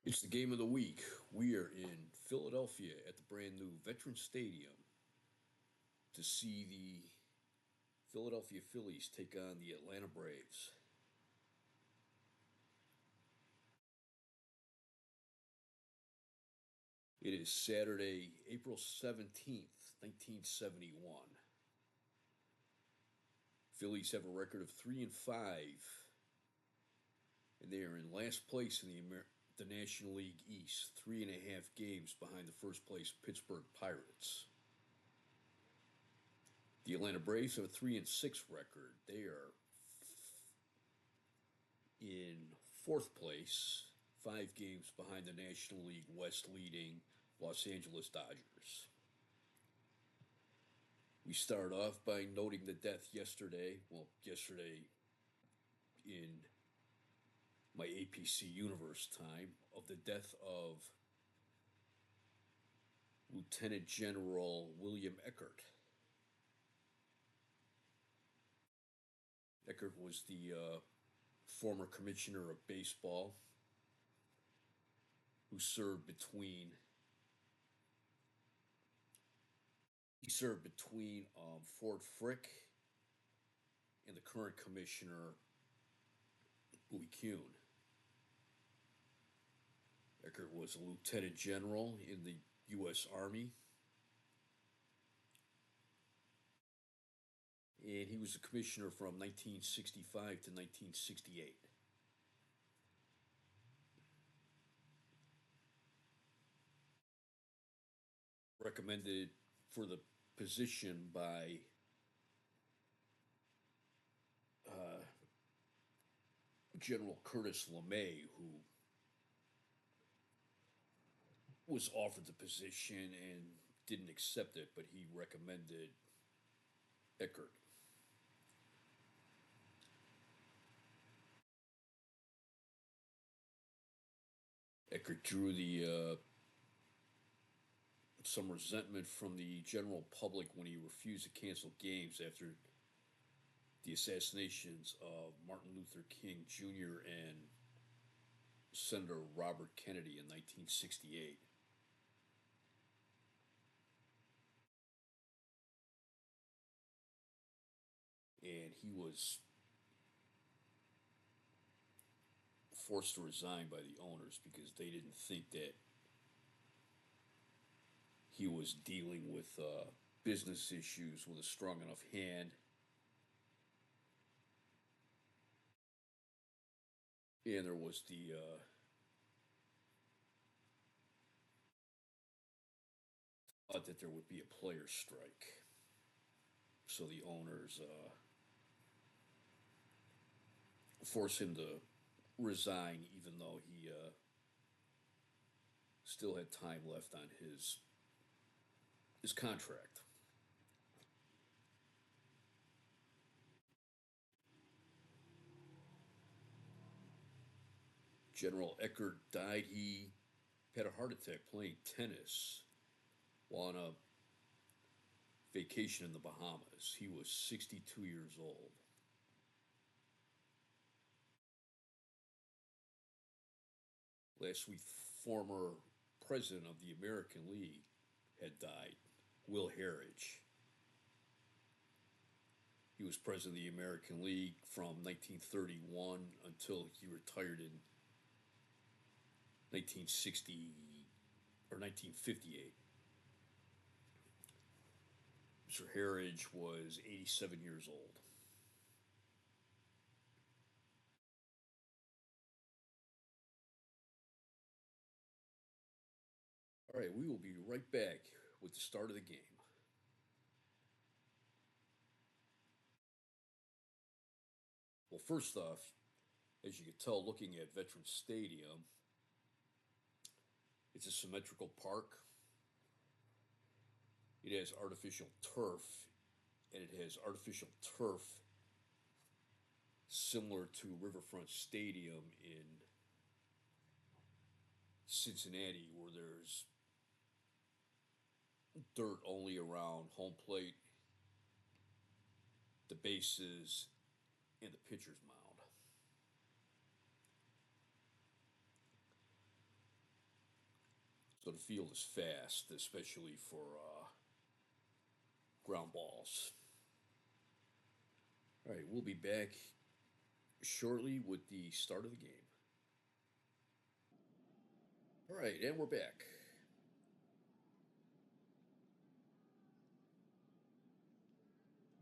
It's the game of the week. We are in Philadelphia at the brand new Veterans Stadium to see the Philadelphia Phillies take on the Atlanta Braves. It is Saturday, April 17th, 1971. Phillies have a record of 3 and 5, and they are in last place in the National League East, 3.5 games behind the first place Pittsburgh Pirates. The Atlanta Braves have a 3 and 6 record. They are in fourth place, 5 games behind the National League West leading Los Angeles Dodgers. We start off by noting the death yesterday in my APC Universe time, of the death of Lieutenant General William Eckert. Eckert was the former commissioner of baseball who served between Fort Frick and the current commissioner, Bowie Kuhn. Eckert was a lieutenant general in the U.S. Army, and he was a commissioner from 1965 to 1968. Recommended for the position by General Curtis LeMay, who was offered the position and didn't accept it, but he recommended Eckert. Eckert drew some resentment from the general public when he refused to cancel games after the assassinations of Martin Luther King Jr. and Senator Robert Kennedy in 1968. And he was forced to resign by the owners because they didn't think that he was dealing with business issues with a strong enough hand. And there was the thought that there would be a player strike. So the owners forced him to resign, even though he still had time left on his contract. General Eckert died. He had a heart attack playing tennis while on a vacation in the Bahamas. He was 62 years old. Last week, former president of the American League had died, Will Harridge. He was president of the American League from 1931 until he retired in 1960 or 1958. Mr. Harridge was 87 years old. All right, we will be right back with the start of the game. Well, first off, as you can tell looking at Veterans Stadium, it's a symmetrical park. It has artificial turf, and it has artificial turf similar to Riverfront Stadium in Cincinnati, where there's dirt only around home plate, the bases, and the pitcher's mound. So the field is fast, especially for ground balls. All right, we'll be back shortly with the start of the game. All right, and we're back.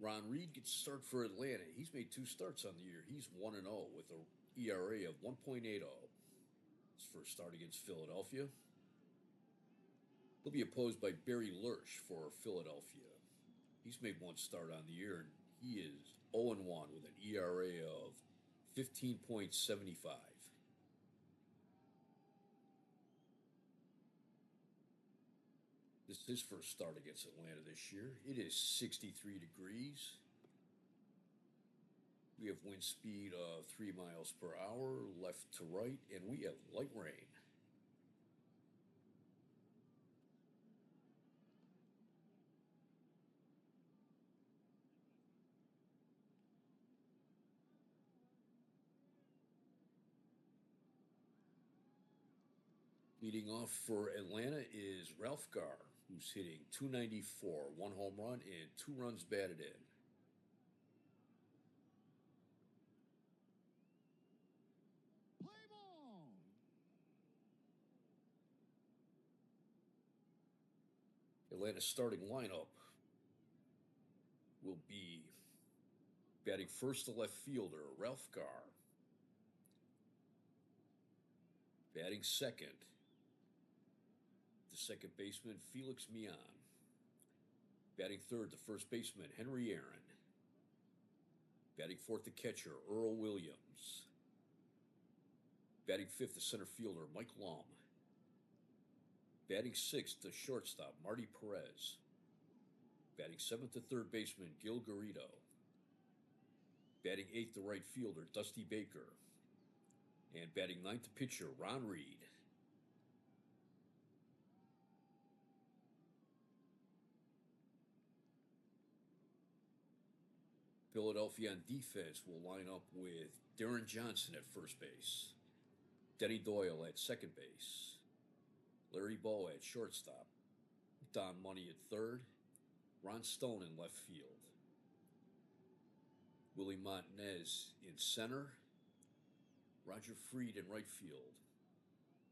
Ron Reed gets a start for Atlanta. He's made 2 starts on the year. He's 1-0 with a ERA of 1.80. His first start against Philadelphia. He'll be opposed by Barry Lurch for Philadelphia. He's made 1 start on the year, and he is 0-1 with an ERA of 15.75. This is his first start against Atlanta this year. It is 63 degrees. We have wind speed of 3 miles per hour, left to right, and we have light rain. Leading off for Atlanta is Ralph Garr, who's hitting .294, 1 home run, and 2 runs batted in. Play ball. Atlanta's starting lineup will be batting first, the left fielder, Ralph Garr. Batting second, the second baseman, Felix Mian. Batting third, the first baseman, Henry Aaron. Batting fourth, the catcher, Earl Williams. Batting fifth, the center fielder, Mike Lum. Batting sixth, the shortstop, Marty Perez. Batting seventh, the third baseman, Gil Garrido. Batting eighth, the right fielder, Dusty Baker. And batting ninth, the pitcher, Ron Reed. Philadelphia on defense will line up with Darren Johnson at first base, Denny Doyle at second base, Larry Bow at shortstop, Don Money at third, Ron Stone in left field, Willie Montanez in center, Roger Freed in right field,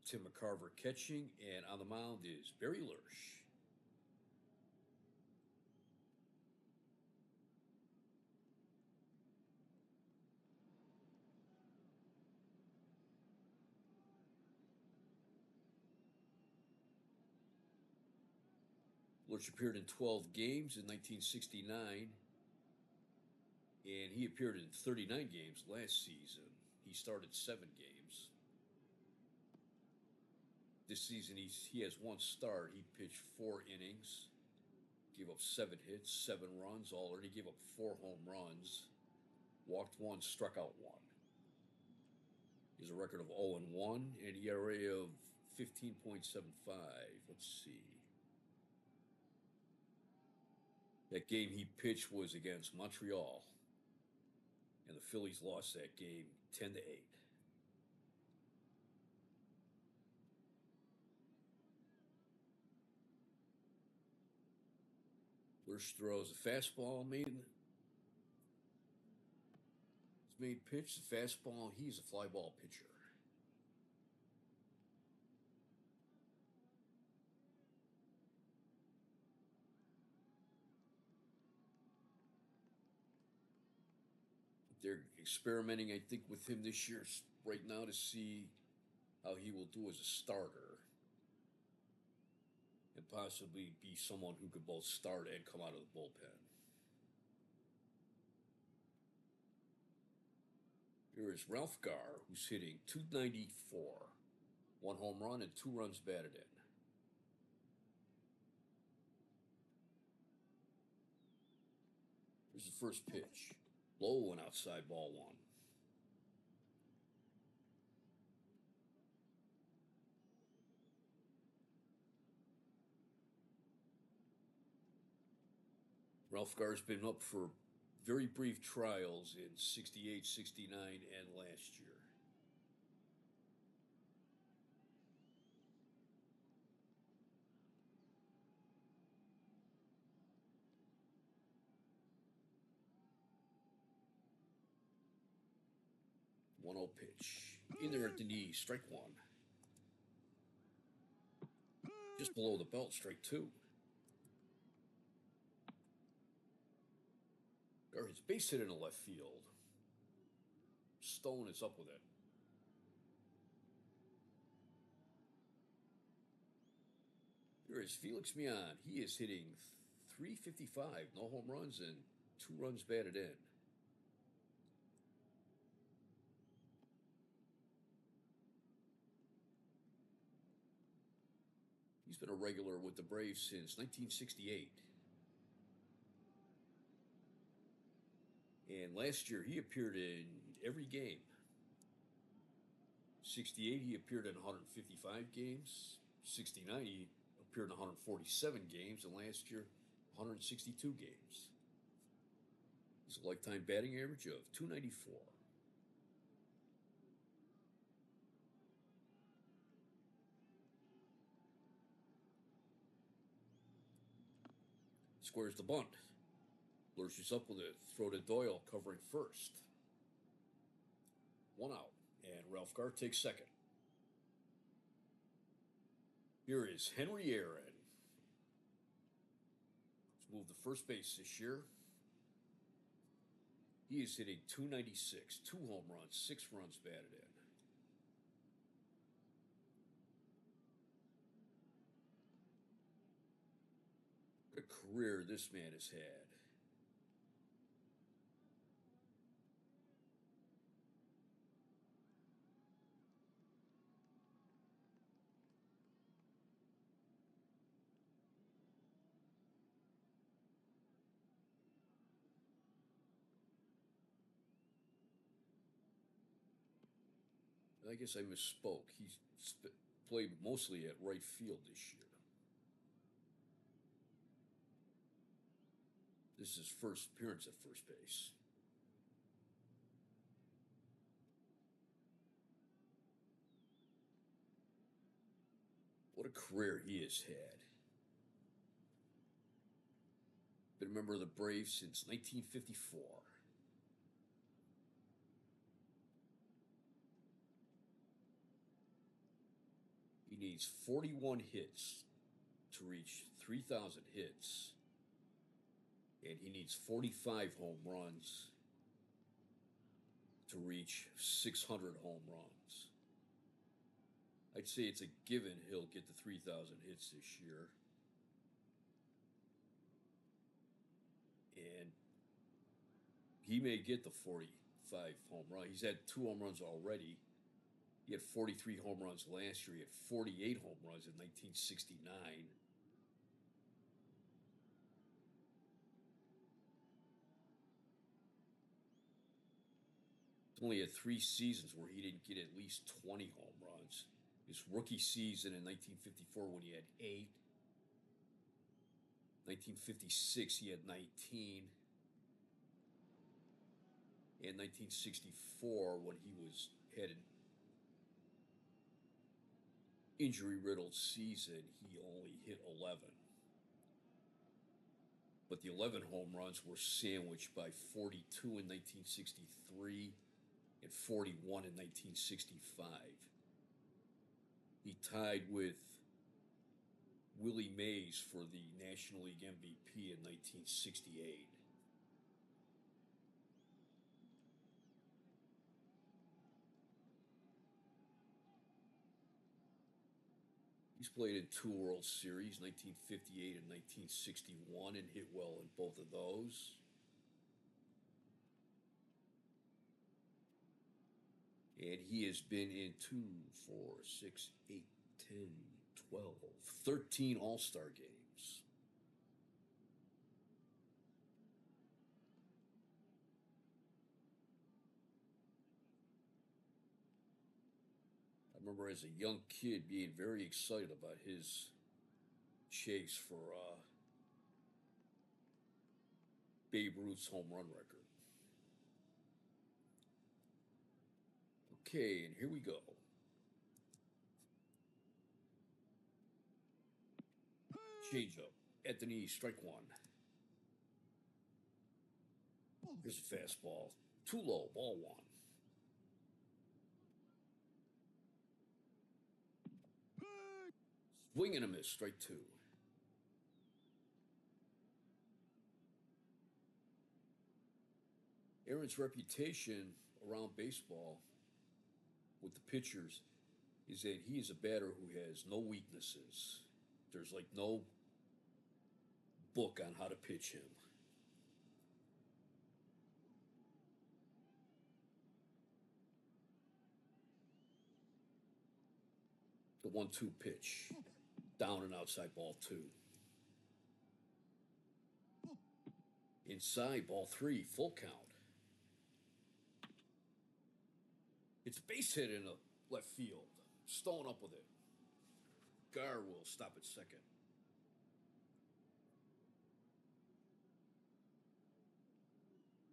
Tim McCarver catching, and on the mound is Barry Lurch. Lurch appeared in 12 games in 1969, and he appeared in 39 games last season. He started 7 games. This season, he has 1 start. He pitched 4 innings, gave up 7 hits, 7 runs, all earned. He gave up 4 home runs, walked 1, struck out 1. He has a record of 0-1 and ERA of 15.75. Let's see. That game he pitched was against Montreal, and the Phillies lost that game 10-8. Lurch throws a fastball, his main pitch, the fastball. He's a fly ball pitcher. They're experimenting, I think, with him this year right now to see how he will do as a starter and possibly be someone who could both start and come out of the bullpen. Here is Ralph Garr, who's hitting .294, 1 home run and 2 runs batted in. Here's the first pitch. Low and outside, ball 1. Ralph Garr's been up for very brief trials in 68, 69, and last year. 1-0 pitch. In there at the knee, strike one. Just below the belt, strike two. There is base hit in the left field. Stone is up with it. Here is Felix Mian. He is hitting .355, no home runs and 2 runs batted in. He's been a regular with the Braves since 1968. And last year he appeared in every game. 68 he appeared in 155 games. 69 he appeared in 147 games, and last year 162 games. He's a lifetime batting average of .294. Squares the bunt. Lurches up with it. Throw to Doyle, covering first. 1 out, and Ralph Garr takes second. Here is Henry Aaron. He's moved to first base this year. He is hitting .296, 2 home runs, 6 runs batted in. What a career this man has had. I guess I misspoke. He's played mostly at right field this year. This is his first appearance at first base. What a career he has had. Been a member of the Braves since 1954. He needs 41 hits to reach 3,000 hits. And he needs 45 home runs to reach 600 home runs. I'd say it's a given he'll get the 3,000 hits this year. And he may get the 45 home run. He's had 2 home runs already. He had 43 home runs last year. He had 48 home runs in 1969. Only had 3 seasons where he didn't get at least 20 home runs. His rookie season in 1954 when he had 8. 1956 he had 19. And 1964 when he had an injury-riddled season, he only hit 11. But the 11 home runs were sandwiched by 42 in 1963 and 41 in 1965. He tied with Willie Mays for the National League MVP in 1968. He's played in 2 World Series, 1958 and 1961, and hit well in both of those. And he has been in 2, 4, 6, 8, 10, 12, 13 All-Star games. I remember as a young kid being very excited about his chase for Babe Ruth's home run record. Okay, and here we go. Change up at the knee, strike one. Here's a fastball. Too low, ball one. Swing and a miss, strike two. Aaron's reputation around baseball with the pitchers is that he is a batter who has no weaknesses. There's like no book on how to pitch him. The 1-2 pitch. Down and outside, ball two. Inside, ball three, full count. It's a base hit in the left field. Stone up with it. Gar will stop at second.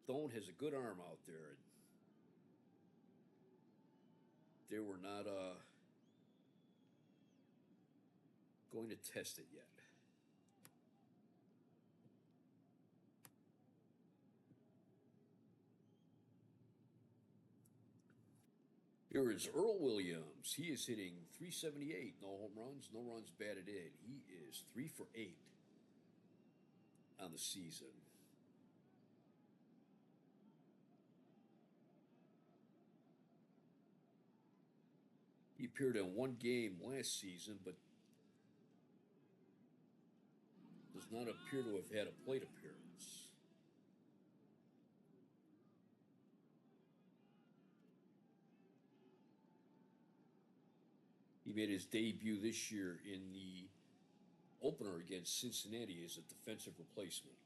Stone has a good arm out there. They were not going to test it yet. Here is Earl Williams. He is hitting .378. No home runs, no runs batted in. He is 3 for 8 on the season. He appeared in one game last season, but does not appear to have had a plate appearance. He made his debut this year in the opener against Cincinnati as a defensive replacement.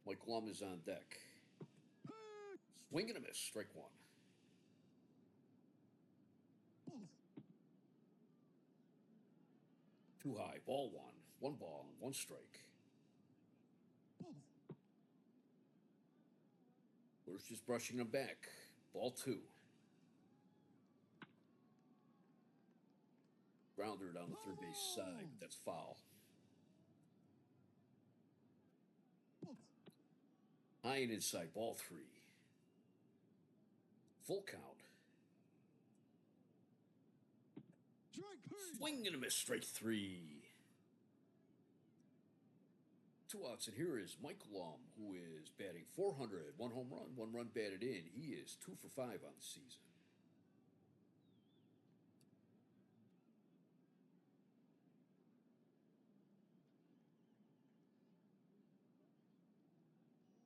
Mike Lum is on deck. Swing and a miss, strike one. Too high, ball one. One ball, one strike. We're just brushing him back. Ball two. Grounder down the third base side. That's foul. High and inside, ball three. Full count. Swing and a miss, strike three. 2 outs, and here is Mike Lum, who is batting .400, 1 home run, 1 run batted in. He is 2 for 5 on the season.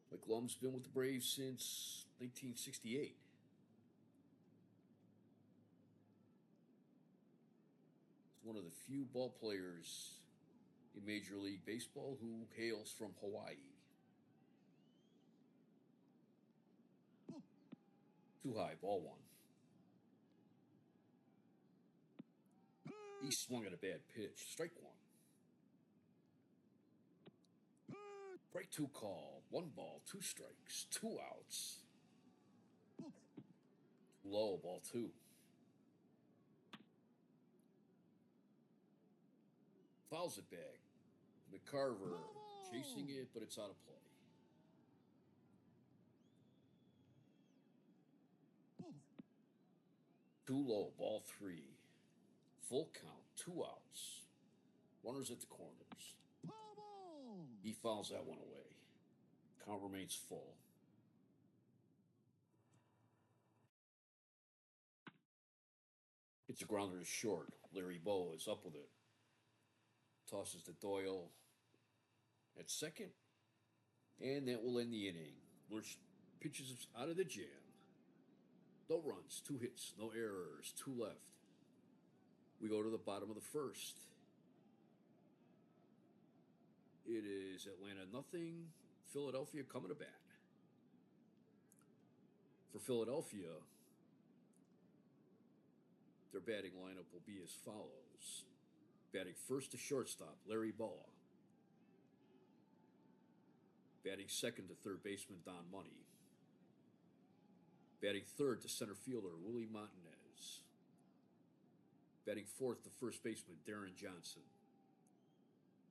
Mike Lum's been with the Braves since 1968. He's one of the few ball players in Major League Baseball who hails from Hawaii. Too high, ball one. He swung at a bad pitch. Strike one. Strike two call. 1 ball, 2 strikes, 2 outs. Low, ball two. Fouls it back. McCarver chasing it, but it's out of play. Too low, ball three. Full count, 2 outs. Runners at the corners. He fouls that one away. Count remains full. It's a grounder to short. Larry Bow is up with it. Tosses to Doyle at second. And that will end the inning. Lurch pitches out of the jam. No runs, 2 hits, no errors, 2 left. We go to the bottom of the first. It is Atlanta 0, Philadelphia coming to bat. For Philadelphia, their batting lineup will be as follows. Batting first to shortstop, Larry Boa. Batting second to third baseman, Don Money. Batting third to center fielder, Willie Montanez. Batting fourth to first baseman, Darren Johnson.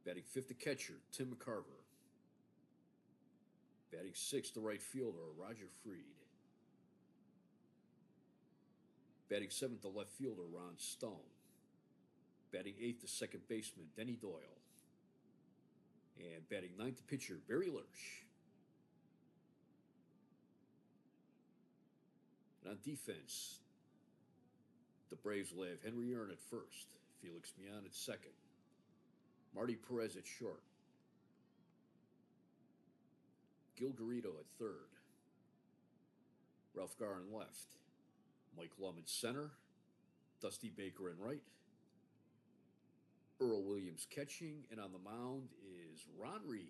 Batting fifth, the catcher, Tim McCarver. Batting sixth, the right fielder, Roger Freed. Batting seventh, the left fielder, Ron Stone. Batting eighth, the second baseman, Denny Doyle. And batting ninth, the pitcher, Barry Lurch. And on defense, the Braves will have Henry Aaron at first, Felix Millan at second, Marty Perez at short, Gil Garrido at third, Ralph Garr in left, Mike Lum in center, Dusty Baker in right, Earl Williams catching, and on the mound is Ron Reed.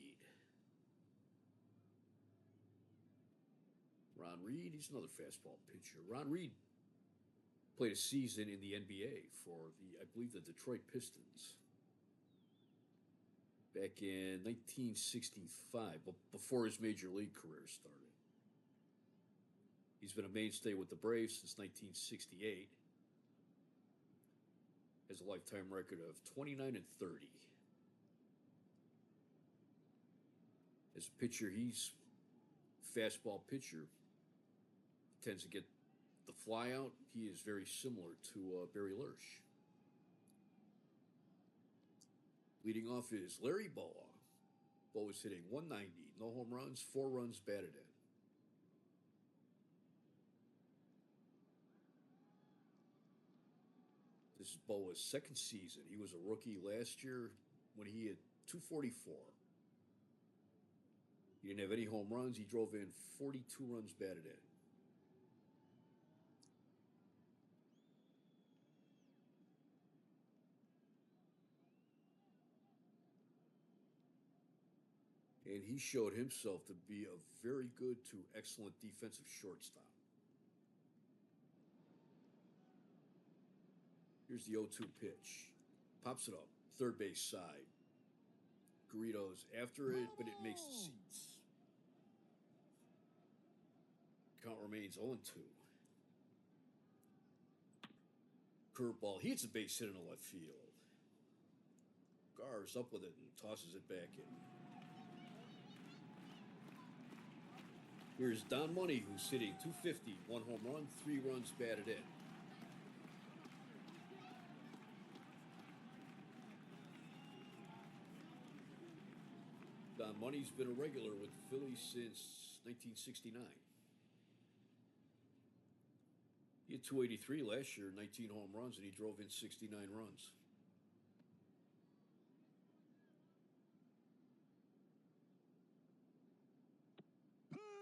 Ron Reed, he's another fastball pitcher. Ron Reed played a season in the NBA for I believe, the Detroit Pistons back in 1965, before his major league career started. He's been a mainstay with the Braves since 1968. Has a lifetime record of 29 and 30. As a pitcher, he's a fastball pitcher. Tends to get the fly out. He is very similar to Barry Lurch. Leading off is Larry Bowa. Bowa's hitting 190, no home runs, 4 runs batted in. This is Bowa's second season. He was a rookie last year when he had 244. He didn't have any home runs. He drove in 42 runs batted in. And he showed himself to be a very good to excellent defensive shortstop. Here's the 0-2 pitch. Pops it up, third base side. Garrido's after it, but it makes the seats. Count remains 0-2. Curveball. He hits a base hit in the left field. Garr's up with it and tosses it back in. Here's Don Money, who's hitting 250, 1 home run, 3 runs batted in. Don Money's been a regular with the Phillies since 1969. He had 283 last year, 19 home runs, and he drove in 69 runs.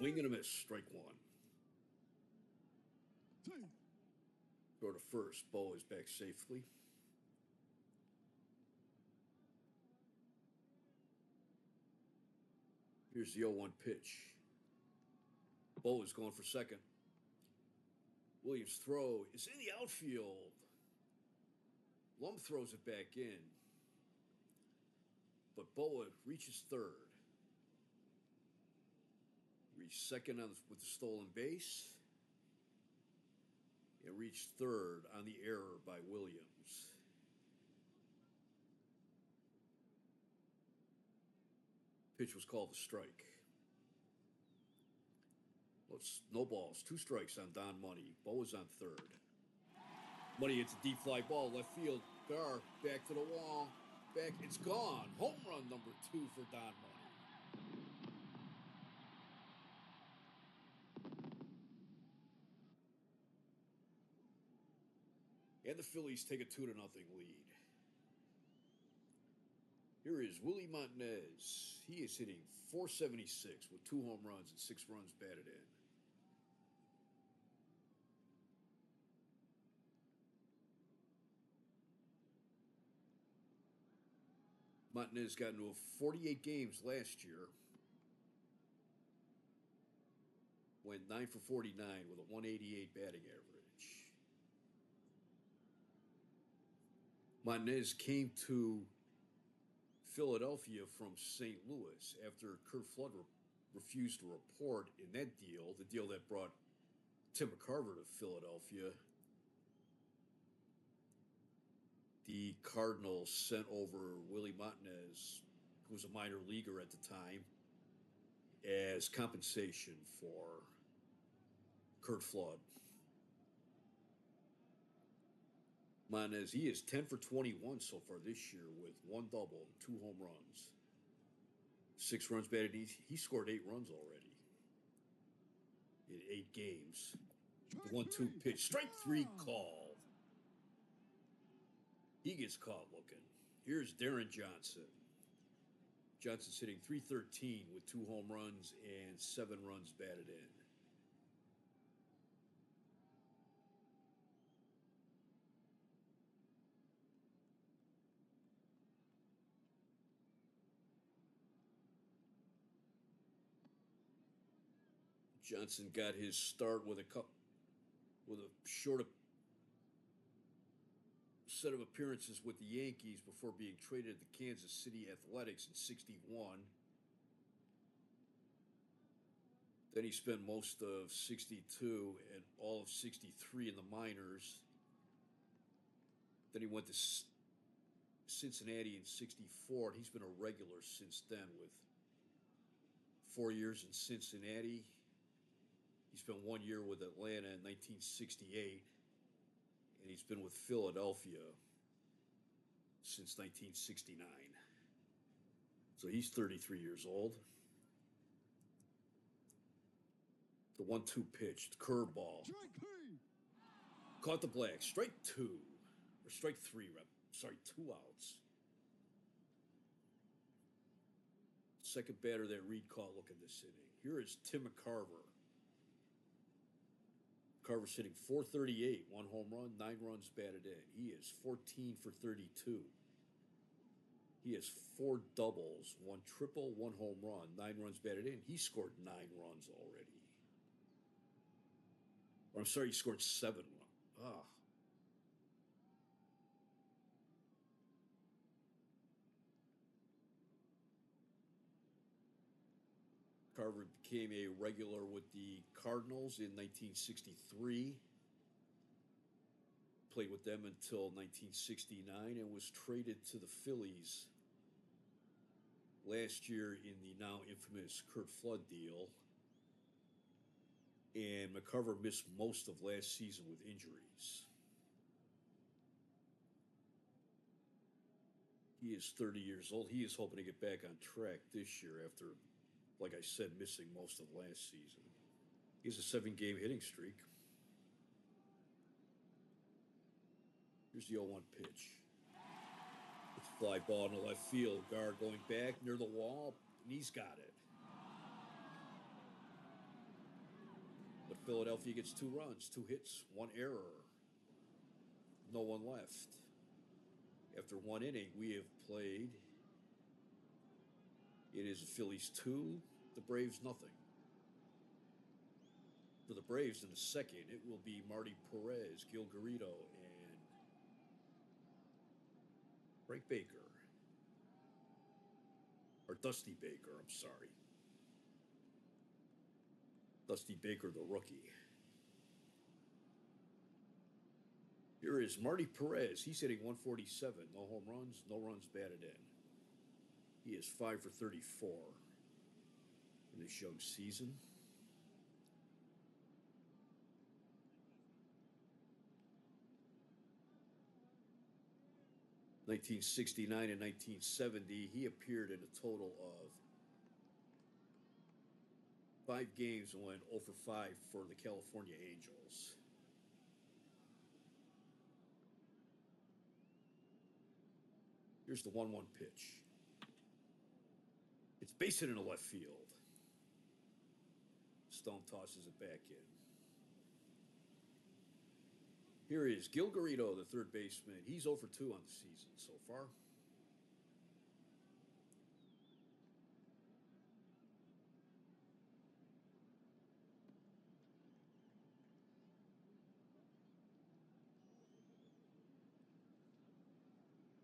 Swing and a miss, strike one. Throw to first. Bowa is back safely. Here's the 0-1 pitch. Bowa's going for second. Williams' throw is in the outfield. Lum throws it back in. But Bowa reaches third. Reached second with the stolen base. And reached third on the error by Williams. Pitch was called a strike. Well, no balls, 2 strikes on Don Money. Bowa's on third. Money hits a deep fly ball, left field. Garr back to the wall. Back, it's gone. Home run number 2 for Don Money. And the Phillies take a 2-0 lead. Here is Willie Montanez. He is hitting .476 with 2 home runs and 6 runs batted in. Montanez got into 48 games last year. Went 9 for 49 with a 188 batting average. Montanez came to Philadelphia from St. Louis after Curt Flood refused to report in that deal, the deal that brought Tim McCarver to Philadelphia. the Cardinals sent over Willie Montanez, who was a minor leaguer at the time, as compensation for Curt Flood. Montanez, he is 10 for 21 so far this year with 1 double, 2 home runs, 6 runs batted. He scored 8 runs already in 8 games. The 1-2 pitch, strike 3 called. He gets caught looking. Here's Darren Johnson. Johnson's hitting .313 with 2 home runs and 7 runs batted in. Johnson got his start with a short set of appearances with the Yankees before being traded to Kansas City Athletics in '61. Then he spent most of '62 and all of '63 in the minors. Then he went to Cincinnati in '64, and he's been a regular since then with 4 years in Cincinnati. He spent 1 year with Atlanta in 1968, and he's been with Philadelphia since 1969. So he's 33 years old. The 1-2 pitch, the curveball. Caught the black. Strike 2. Or strike 3, sorry, 2 outs. Second batter that Reed caught looking this inning. Here is Tim McCarver. Carver's hitting .438, 1 home run, 9 runs batted in. He is 14 for 32. He has 4 doubles, 1 triple, 1 home run, 9 runs batted in. He scored 9 runs already. Or I'm sorry, he scored 7 runs. Carver became a regular with the Cardinals in 1963. Played with them until 1969 and was traded to the Phillies last year in the now infamous Curt Flood deal. And McCarver missed most of last season with injuries. He is 30 years old. He is hoping to get back on track this year after, like I said, missing most of last season. He has a 7-game hitting streak. Here's the 0-1 pitch. It's a fly ball in the left field. Guard going back near the wall, and he's got it. But Philadelphia gets 2 runs, 2 hits, 1 error. No one left. After 1 inning, we have played. It is the Phillies 2, the Braves nothing. For the Braves in the second, it will be Marty Perez, Gil Garrido, and Frank Baker. Or Dusty Baker, I'm sorry. Dusty Baker, the rookie. Here is Marty Perez. He's hitting .147. No home runs, no runs batted in. He is 5 for 34 in this young season. In 1969 and 1970, he appeared in a total of 5 games and went 0 for 5 for the California Angels. Here's the 1-1 pitch. It's base hit in the left field. Stone tosses it back in. Here is Gil Garrido, the third baseman. He's 0 for 2 on the season so far.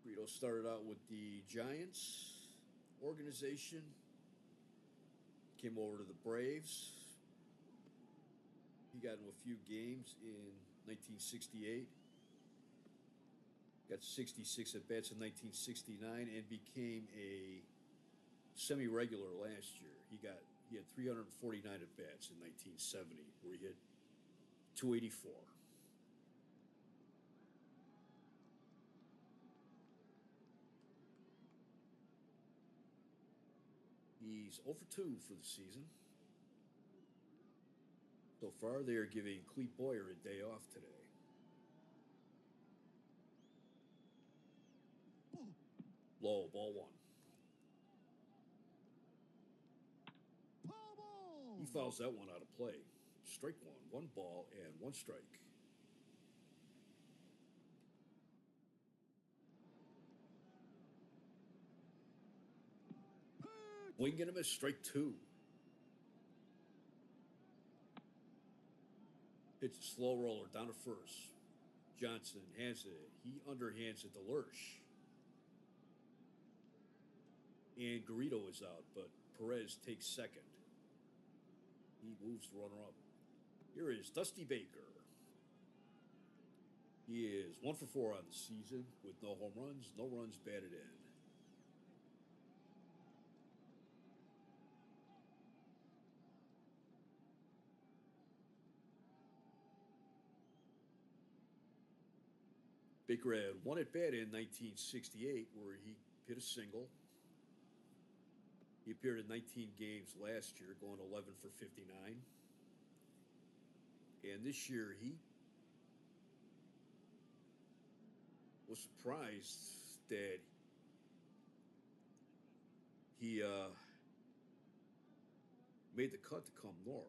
Garrido started out with the Giants organization, came over to the Braves. He got into a few games in 1968. Got 66 at bats in 1969 and became a semi-regular last year. He had 349 at bats in 1970, where he hit 284. He's 0 for 2 for the season. So far, they are giving Clete Boyer a day off today. Low, ball one. Foul ball. He fouls that one out of play. Strike one, 1 ball and 1 strike. Wing and a miss, strike 2. Hits a slow roller down to first. Johnson hands it. He underhands it to Lurch. And Garrido is out, but Perez takes second. He moves the runner up. Here is Dusty Baker. He is 1 for 4 on the season with no home runs, no runs batted in. Baker had 1 at bat in 1968 where he hit a single. He appeared in 19 games last year, going 11 for 59. And this year he was surprised that he made the cut to come north.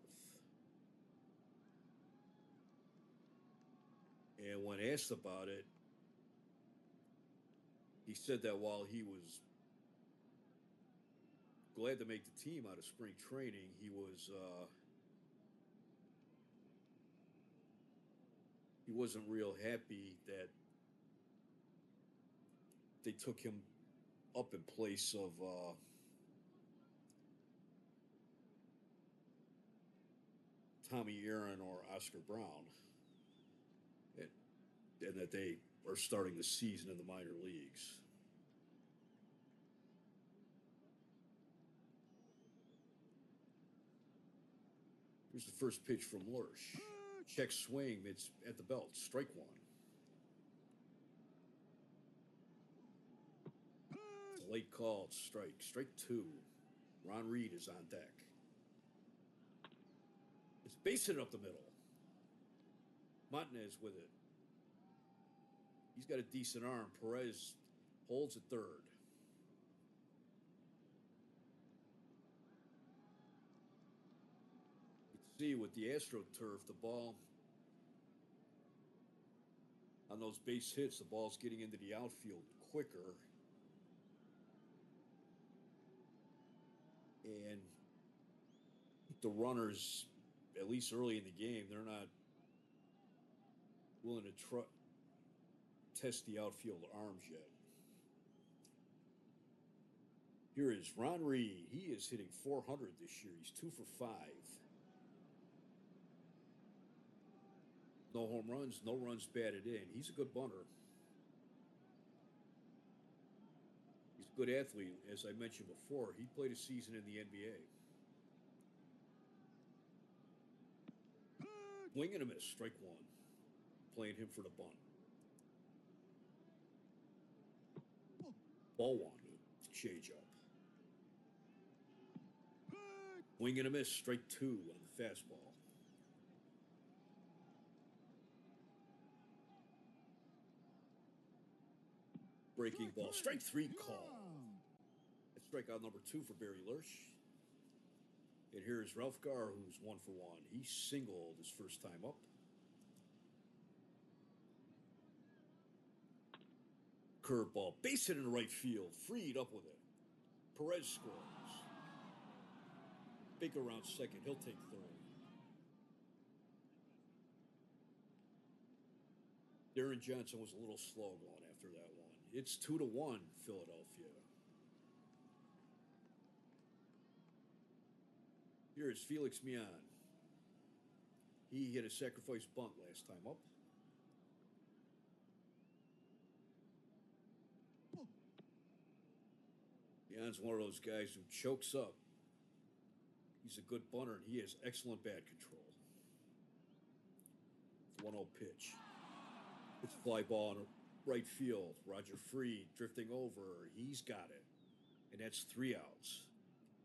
And when asked about it, he said that while he was glad to make the team out of spring training, he wasn't real happy that they took him up in place of Tommy Aaron or Oscar Brown, and that they are starting the season in the minor leagues. Here's the first pitch from Lurch. Check swing, it's at the belt, strike 1. It's a late call, strike 2. Ron Reed is on deck. It's base hit up the middle. Montanez with it. He's got a decent arm. Perez holds at third. You can see with the AstroTurf, the ball on those base hits, the ball's getting into the outfield quicker. And the runners, at least early in the game, they're not willing to test the outfield arms yet. Here is Ron Reed. He is hitting 400 this year. He's 2 for 5. No home runs, no runs batted in. He's a good bunter. He's a good athlete, as I mentioned before. He played a season in the NBA. Wing and a miss, strike 1. Playing him for the bunt. Ball 1, change up. Wing and a miss, strike 2 on the fastball. Breaking ball, strike 3 call. That's strikeout number 2 for Barry Lurch. And here is Ralph Garr, who's 1 for 1. He singled his first time up. Curveball, base hit in the right field, freed up with it. Perez scores. Baker around second, he'll take third. Darren Johnson was a little slow going after that one. It's 2-1, Philadelphia. Here is Felix Mian. He hit a sacrifice bunt last time up. Jan's one of those guys who chokes up. He's a good bunter, and he has excellent bat control. It's 1-0 pitch. It's a fly ball in right field. Roger Freed drifting over. He's got it. And that's 3 outs.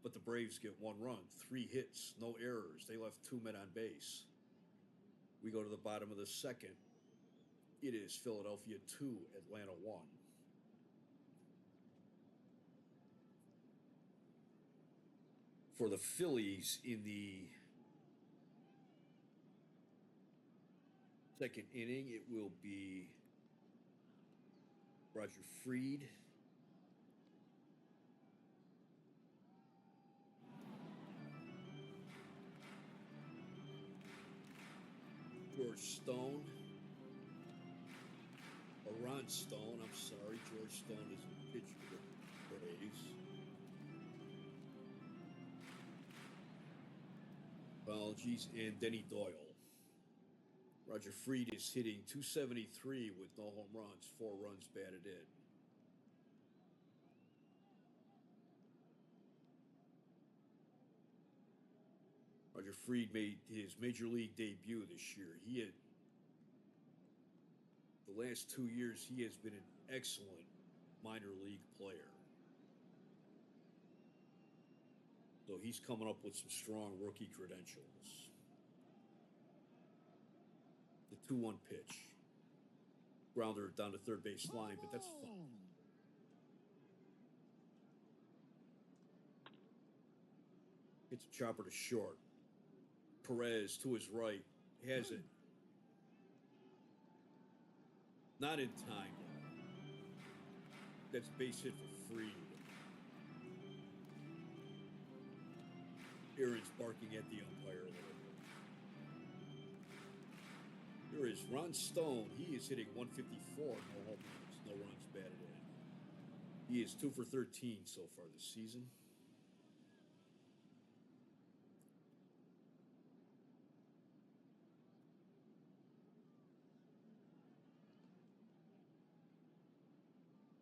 But the Braves get 1 run, 3 hits, no errors. They left 2 men on base. We go to the bottom of the second. It is Philadelphia 2, Atlanta 1. For the Phillies in the second inning, it will be Roger Freed. George Stone. Or Ron Stone, I'm sorry. George Stone is a pitcher with the Braves. Apologies. And Denny Doyle. Roger Freed is hitting .273 with no home runs, 4 runs batted in. Roger Freed made his major league debut this year. He had, the last 2 years, he has been an excellent minor league player. So he's coming up with some strong rookie credentials. The 2-1 pitch. Grounder down to third base line, but that's fine. It's a chopper to short. Perez to his right has it. Not in time. That's base hit for Freed. Aaron's barking at the umpire a little bit. Here is Ron Stone. He is hitting .154. No home runs, no runs batted in. He is 2 for 13 so far this season.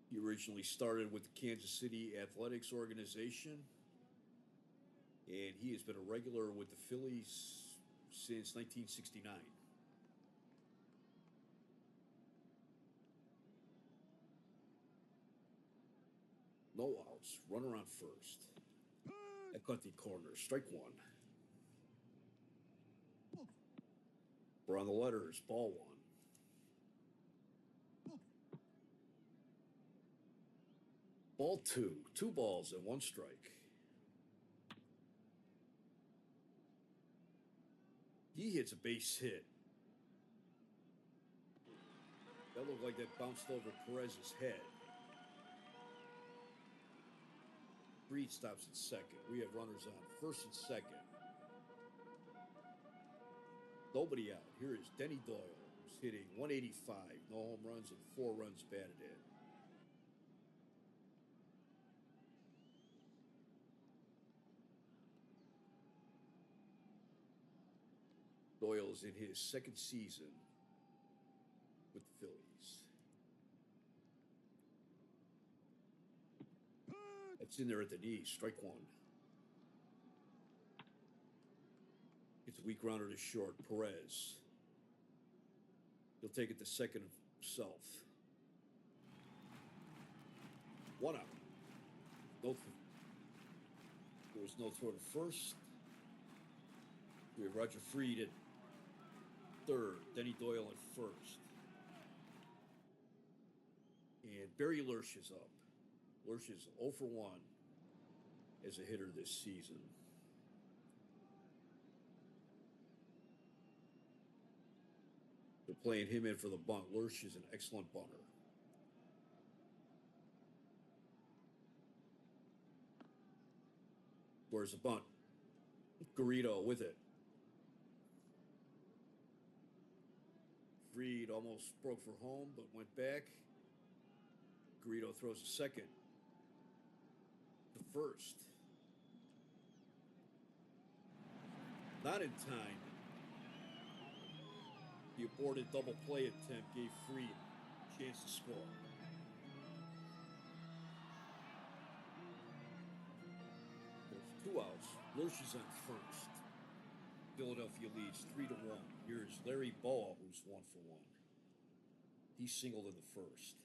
He originally started with the Kansas City Athletics organization, and he has been a regular with the Phillies since 1969. No outs, runner on first. That cut the corner, strike 1. We're on the letters, ball 1. Ball 2, 2 balls and 1 strike. He hits a base hit. That looked like that bounced over Perez's head. Freed stops at second. We have runners on first and second. Nobody out. Here is Denny Doyle, who's hitting .185, no home runs and 4 runs batted in. Doyle is in his second season with the Phillies. That's in there at the knee, strike 1. It's a weak grounder to short, Perez. He'll take it to second himself. 1 out. There was no throw to first. We have Roger Freed at third, Denny Doyle at first. And Barry Lersch is up. Lersch is 0 for 1 as a hitter this season. They're playing him in for the bunt. Lersch is an excellent bunter. Where's the bunt? Garrido with it. Freed almost broke for home, but went back. Garrido throws a second. The first. Not in time. The aborted double play attempt gave Freed a chance to score. 2 outs. Lurch is on first. Philadelphia leads 3-1. Here's Larry Boa, who's 1-for-1. He singled in the first.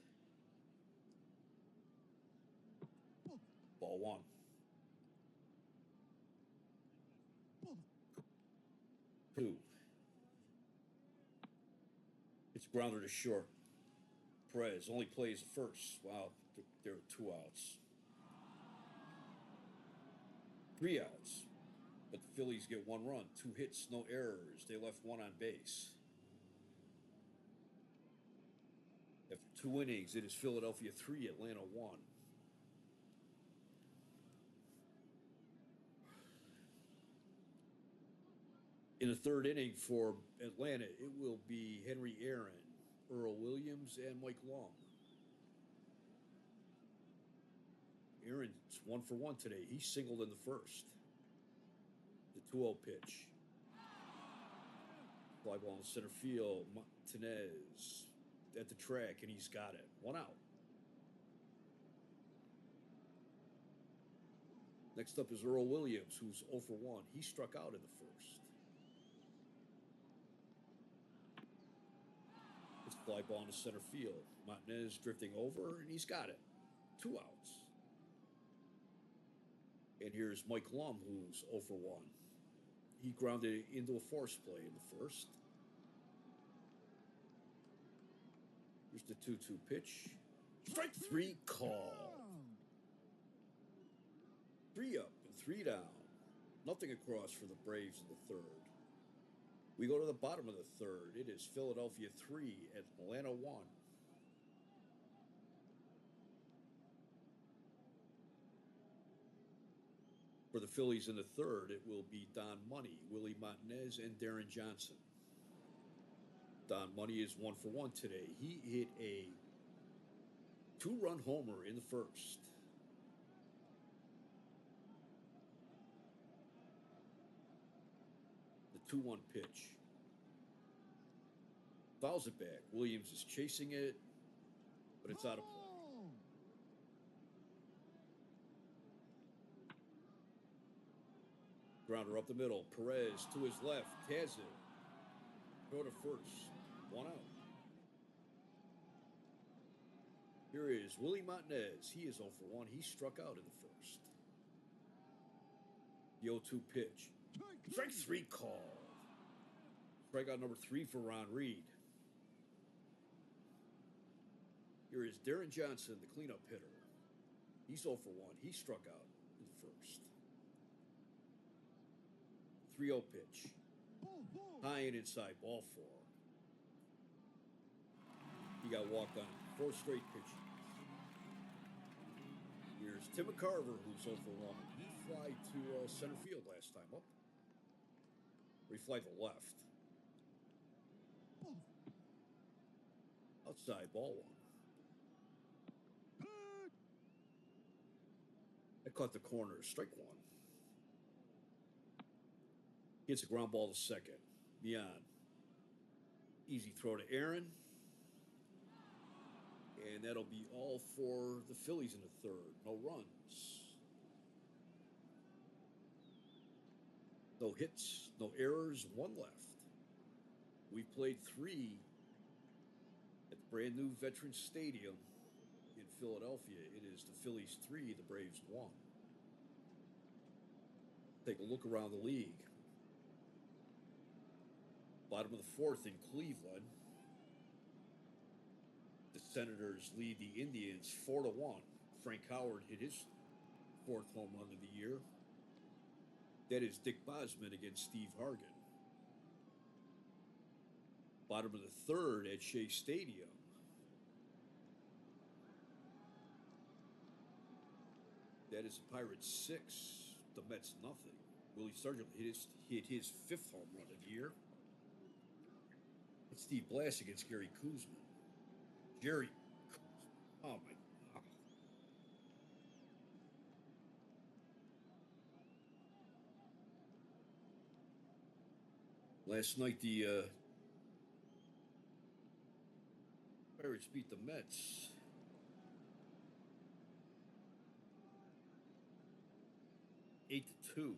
Ball 1. Two. It's grounder to short. Perez only plays the first. Wow, there are 2 outs. 3 outs. But the Phillies get 1 run, 2 hits, no errors. They left 1 on base. After 2 innings, it is Philadelphia 3, Atlanta 1. In the 3rd inning for Atlanta, it will be Henry Aaron, Earl Williams, and Mike Long. Aaron's 1-for-1 today. He singled in the first. The 2-0 pitch. Fly ball in center field. Martinez at the track, and he's got it. 1 out. Next up is Earl Williams, who's 0-for-1. He struck out in the first. It's fly ball into center field. Martinez drifting over, and he's got it. 2 outs. And here's Mike Lum, who's 0-for-1. He grounded into a force play in the first. Here's the 2-2 pitch. Strike 3 call. 3 up and 3 down. Nothing across for the Braves in the 3rd. We go to the bottom of the 3rd. It is Philadelphia 3, Atlanta 1. For the Phillies in the 3rd, it will be Don Money, Willie Martinez, and Darren Johnson. Don Money is 1-for-1 today. He hit a 2-run homer in the first. The 2-1 pitch. Fouls it back. Williams is chasing it, but it's out of play. Grounder up the middle. Perez to his left. Has it. Go to first. 1 out. Here is Willie Martinez. He is 0-for-1. He struck out in the first. The 0-2 pitch. Strike 3 call. Strikeout number 3 for Ron Reed. Here is Darren Johnson, the cleanup hitter. He's 0-for-1. He struck out in the first. 3-0 pitch. High and inside, ball 4. He got walked on 4 straight pitches. Here's Tim McCarver, who's 0-for-1. He flied to center field last time up. Or he flied to left. Outside, ball 1. I caught the corner, strike 1. Hits a ground ball to second. Beyond. Easy throw to Aaron. And that'll be all for the Phillies in the 3rd. No runs. No hits, no errors, 1 left. We played 3 at the brand new Veterans Stadium in Philadelphia. It is the Phillies 3, the Braves 1. Take a look around the league. Bottom of the 4th in Cleveland. The Senators lead the Indians 4-1. Frank Howard hit his 4th home run of the year. That is Dick Bosman against Steve Hargan. Bottom of the 3rd at Shea Stadium. That is the Pirates 6, the Mets nothing. Willie Stargell hit his 5th home run of the year. It's Steve Blass against Gary Koosman. Jerry, oh my God. Last night the Pirates beat the Mets. 8-2.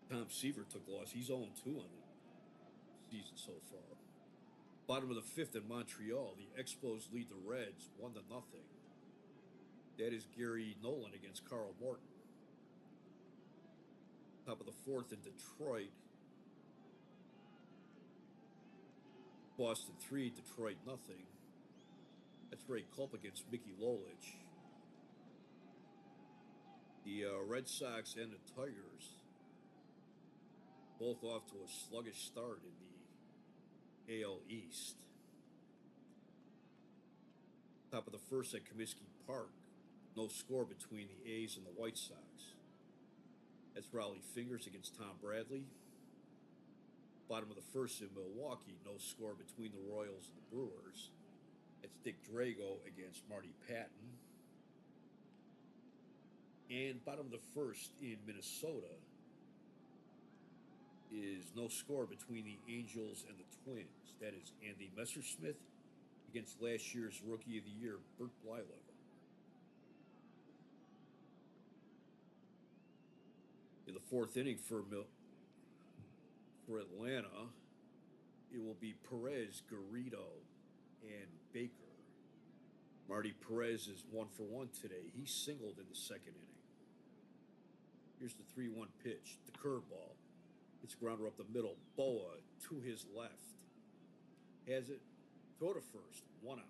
Tom Seaver took the loss. He's 0-2 on the season so far. Bottom of the fifth in Montreal, the Expos lead the Reds 1-0. That is Gary Nolan against Carl Morton. Top of the fourth in Detroit. Boston 3, Detroit 0. That's Ray Culp against Mickey Lolich. The Red Sox and the Tigers both off to a sluggish start in the AL East. Top of the first at Comiskey Park. No score between the A's and the White Sox. That's Raleigh Fingers against Tom Bradley. Bottom of the first in Milwaukee. No score between the Royals and the Brewers. That's Dick Drago against Marty Patton. And bottom of the first in Minnesota is no score between the Angels and the Twins. That is Andy Messersmith against last year's Rookie of the Year, Bert Blyleven. In the fourth inning for Atlanta, it will be Perez, Garrido, and Baker. Marty Perez is 1-for-1 today. He singled in the second inning. Here's the 3-1 pitch, the curveball. It's a grounder up the middle. Boa to his left. Has it. Throw to first. 1 out.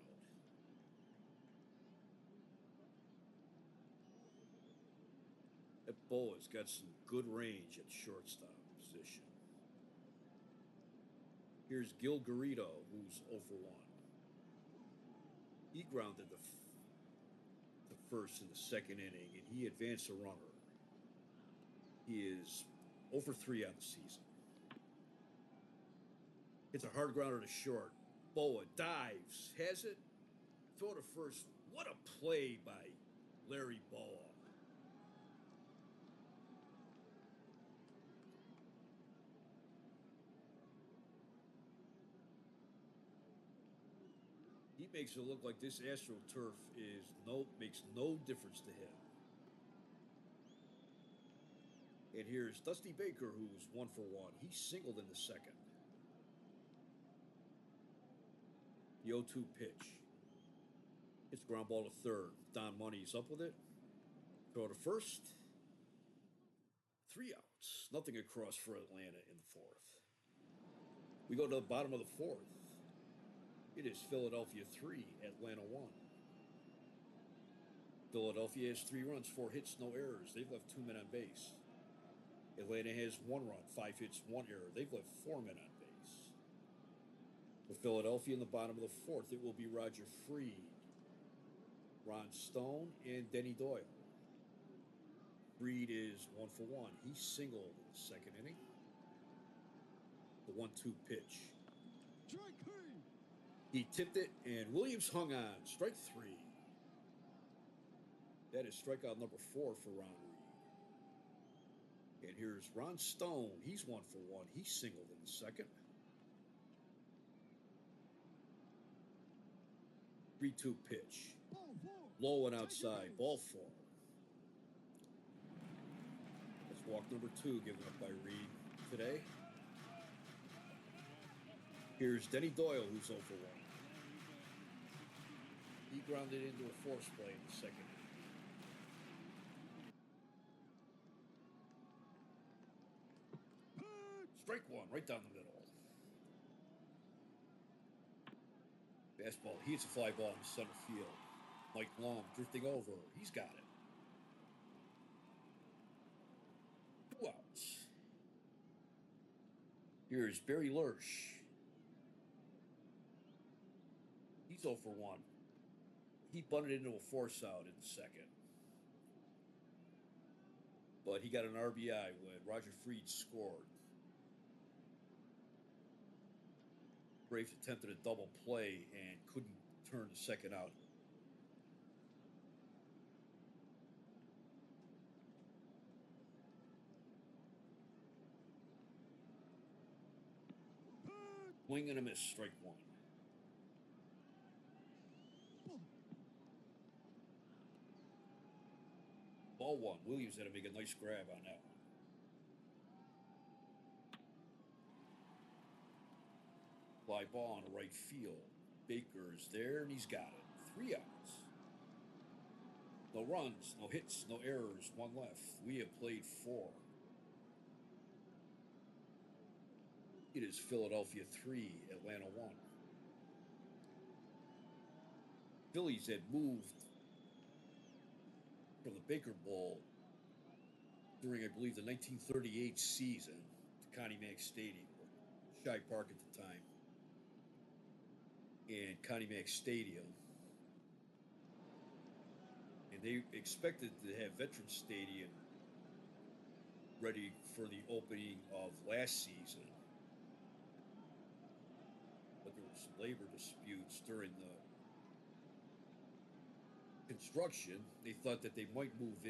That Boa's got some good range at shortstop position. Here's Gil Garrido, who's 0-for-1. He grounded the first in the second inning, and he advanced a runner. He is 0-for-3 on the season. It's a hard grounder to short. Boa dives, has it. Throw to first. What a play by Larry Boa. He makes it look like this AstroTurf makes no difference to him. And here's Dusty Baker, who's 1-for-1. He singled in the second. The 0-2 pitch. It's ground ball to third. Don Money's up with it. Throw to first. 3 outs. Nothing across for Atlanta in the fourth. We go to the bottom of the fourth. It is Philadelphia 3, Atlanta 1. Philadelphia has 3 runs, 4 hits, no errors. They've left 2 men on base. Atlanta has 1 run, 5 hits, 1 error. They've left 4 men on base. For Philadelphia in the bottom of the fourth, it will be Roger Freed, Ron Stone, and Denny Doyle. Freed is 1-for-1. He singled in the second inning. The 1-2 pitch. Strike 3. He tipped it, and Williams hung on. Strike 3. That is strikeout number 4 for Ron Reed. And here's Ron Stone. He's 1-for-1. He singled in the second. 3-2 pitch. Ball 4. Low and outside. Ball 4. That's walk number 2 given up by Reed today. Here's Denny Doyle, who's 0-for-1. He grounded into a force play in the second. Strike 1, right down the middle. Fastball. He hits a fly ball in center field. Mike Long drifting over. He's got it. 2 outs. Here's Barry Lurch. He's 0-for-1. He bunted into a force out in the second. But he got an RBI when Roger Freed scored. Braves attempted a double play and couldn't turn the second out. Swing and a miss, strike 1. Ball one. Williams had to make a nice grab on that one. Fly ball on the right field. Baker's there, and he's got it. 3 outs. No runs, no hits, no errors, 1 left. We have played 4. It is Philadelphia 3, Atlanta 1. Phillies had moved from the Baker Bowl during, I believe, the 1938 season to Connie Mack Stadium, Shibe Park at the time. And Connie Mack Stadium. And they expected to have Veterans Stadium ready for the opening of last season. But there were some labor disputes during the construction. They thought that they might move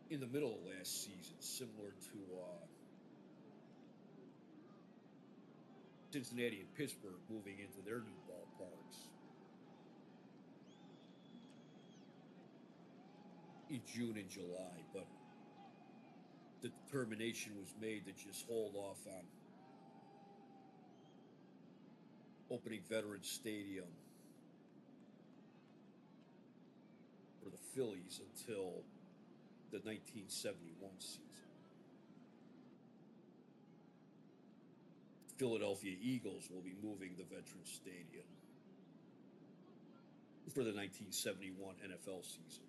in the middle of last season, similar to Cincinnati and Pittsburgh moving into their new ballparks in June and July, but the determination was made to just hold off on opening Veterans Stadium for the Phillies until the 1971 season. Philadelphia Eagles will be moving the Veterans Stadium for the 1971 NFL season.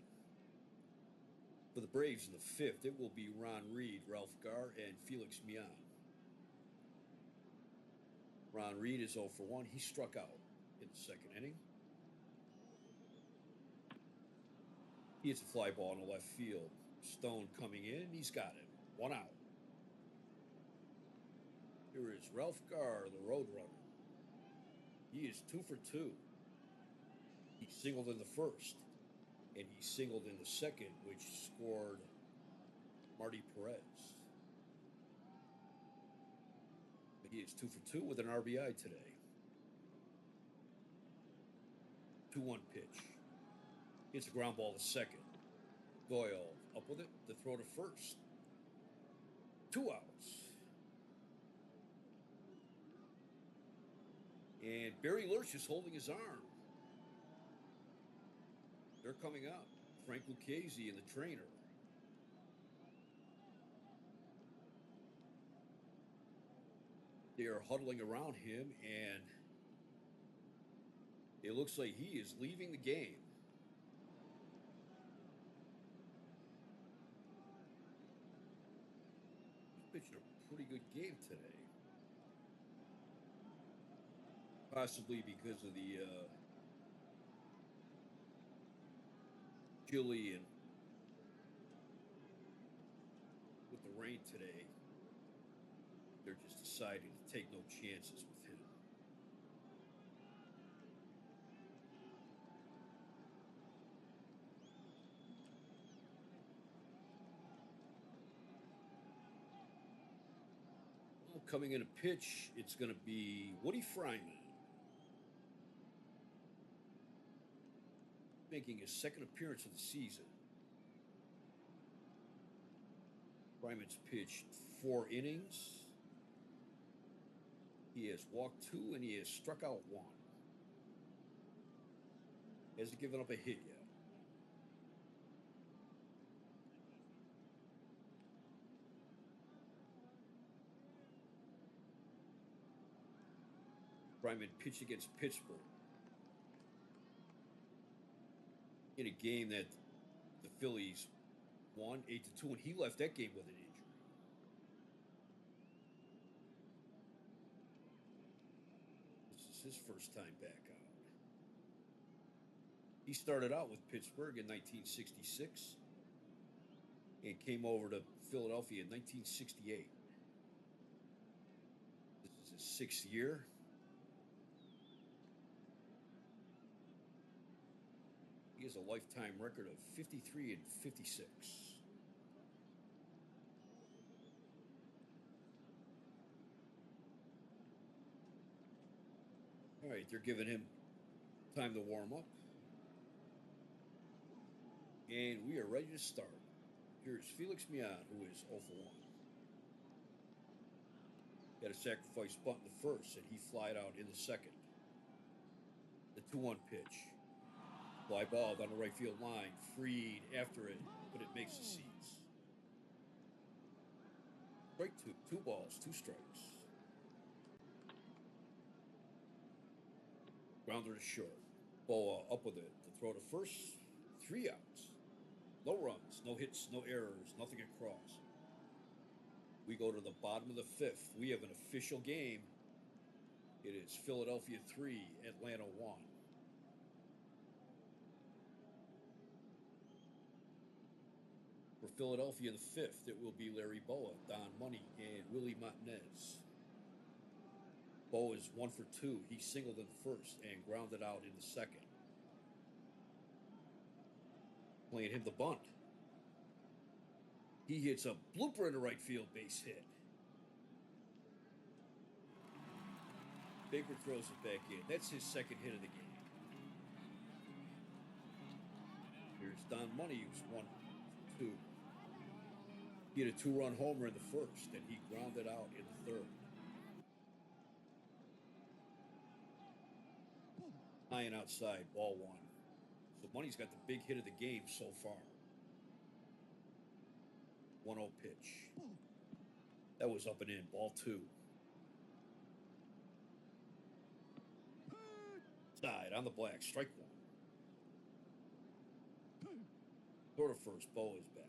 For the Braves in the 5th, it will be Ron Reed, Ralph Garr, and Felix Mian. Ron Reed is 0 for 1. He struck out in the 2nd inning. He hits a fly ball in the left field. Stone coming in. He's got it. 1 out. Here is Ralph Garr, the Roadrunner. He is 2 for 2. He singled in the 1st, and he singled in the 2nd, which scored Marty Perez. He is 2 for 2 with an RBI today. 2-1 pitch. Hits a ground ball to 2nd. Doyle up with it to throw to 1st. 2 outs. And Barry Lurch is holding his arm. They're coming up. Frank Lucchese and the trainer. They are huddling around him, and it looks like he is leaving the game. He's pitching a pretty good game today. Possibly because of the chilly and with the rain today, they're just deciding to take no chances with him. Well, coming in a pitch, it's going to be Woody Fryman, making his 2nd appearance of the season. Fryman's pitched 4 innings. He has walked 2 and he has struck out 1. Hasn't given up a hit yet. Fryman pitched against Pittsburgh in a game that the Phillies won 8-2, and he left that game with an injury. This is his first time back out. He started out with Pittsburgh in 1966 and came over to Philadelphia in 1968. This is his 6th year. He has a lifetime record of 53 and 56. All right, they're giving him time to warm up. And we are ready to start. Here's Felix Mian, who is 0 for 1. Got a sacrifice bunt in the first, and he flied out in the second. The 2-1 pitch. Fly ball down the right field line. Freed after it, but it makes the seats. Strike 2. 2 balls, 2 strikes. Grounder to short. Boa up with it to throw to first. 3 outs. No runs, no hits, no errors, nothing across. We go to the bottom of the 5th. We have an official game. It is Philadelphia 3, Atlanta 1. For Philadelphia in the 5th, it will be Larry Boa, Don Money, and Willie Martinez. Boa is 1 for 2. He singled in the first and grounded out in the second. Playing him the bunt. He hits a blooper in the right field base hit. Baker throws it back in. That's his second hit of the game. Here's Don Money, who's 1 for 2. He had a 2-run homer in the first, and he grounded out in the third. High and outside, ball 1. So Money's got the big hit of the game so far. 1-0 pitch. That was up and in, ball 2. Side on the black, strike 1. Throw to first, Boa is back.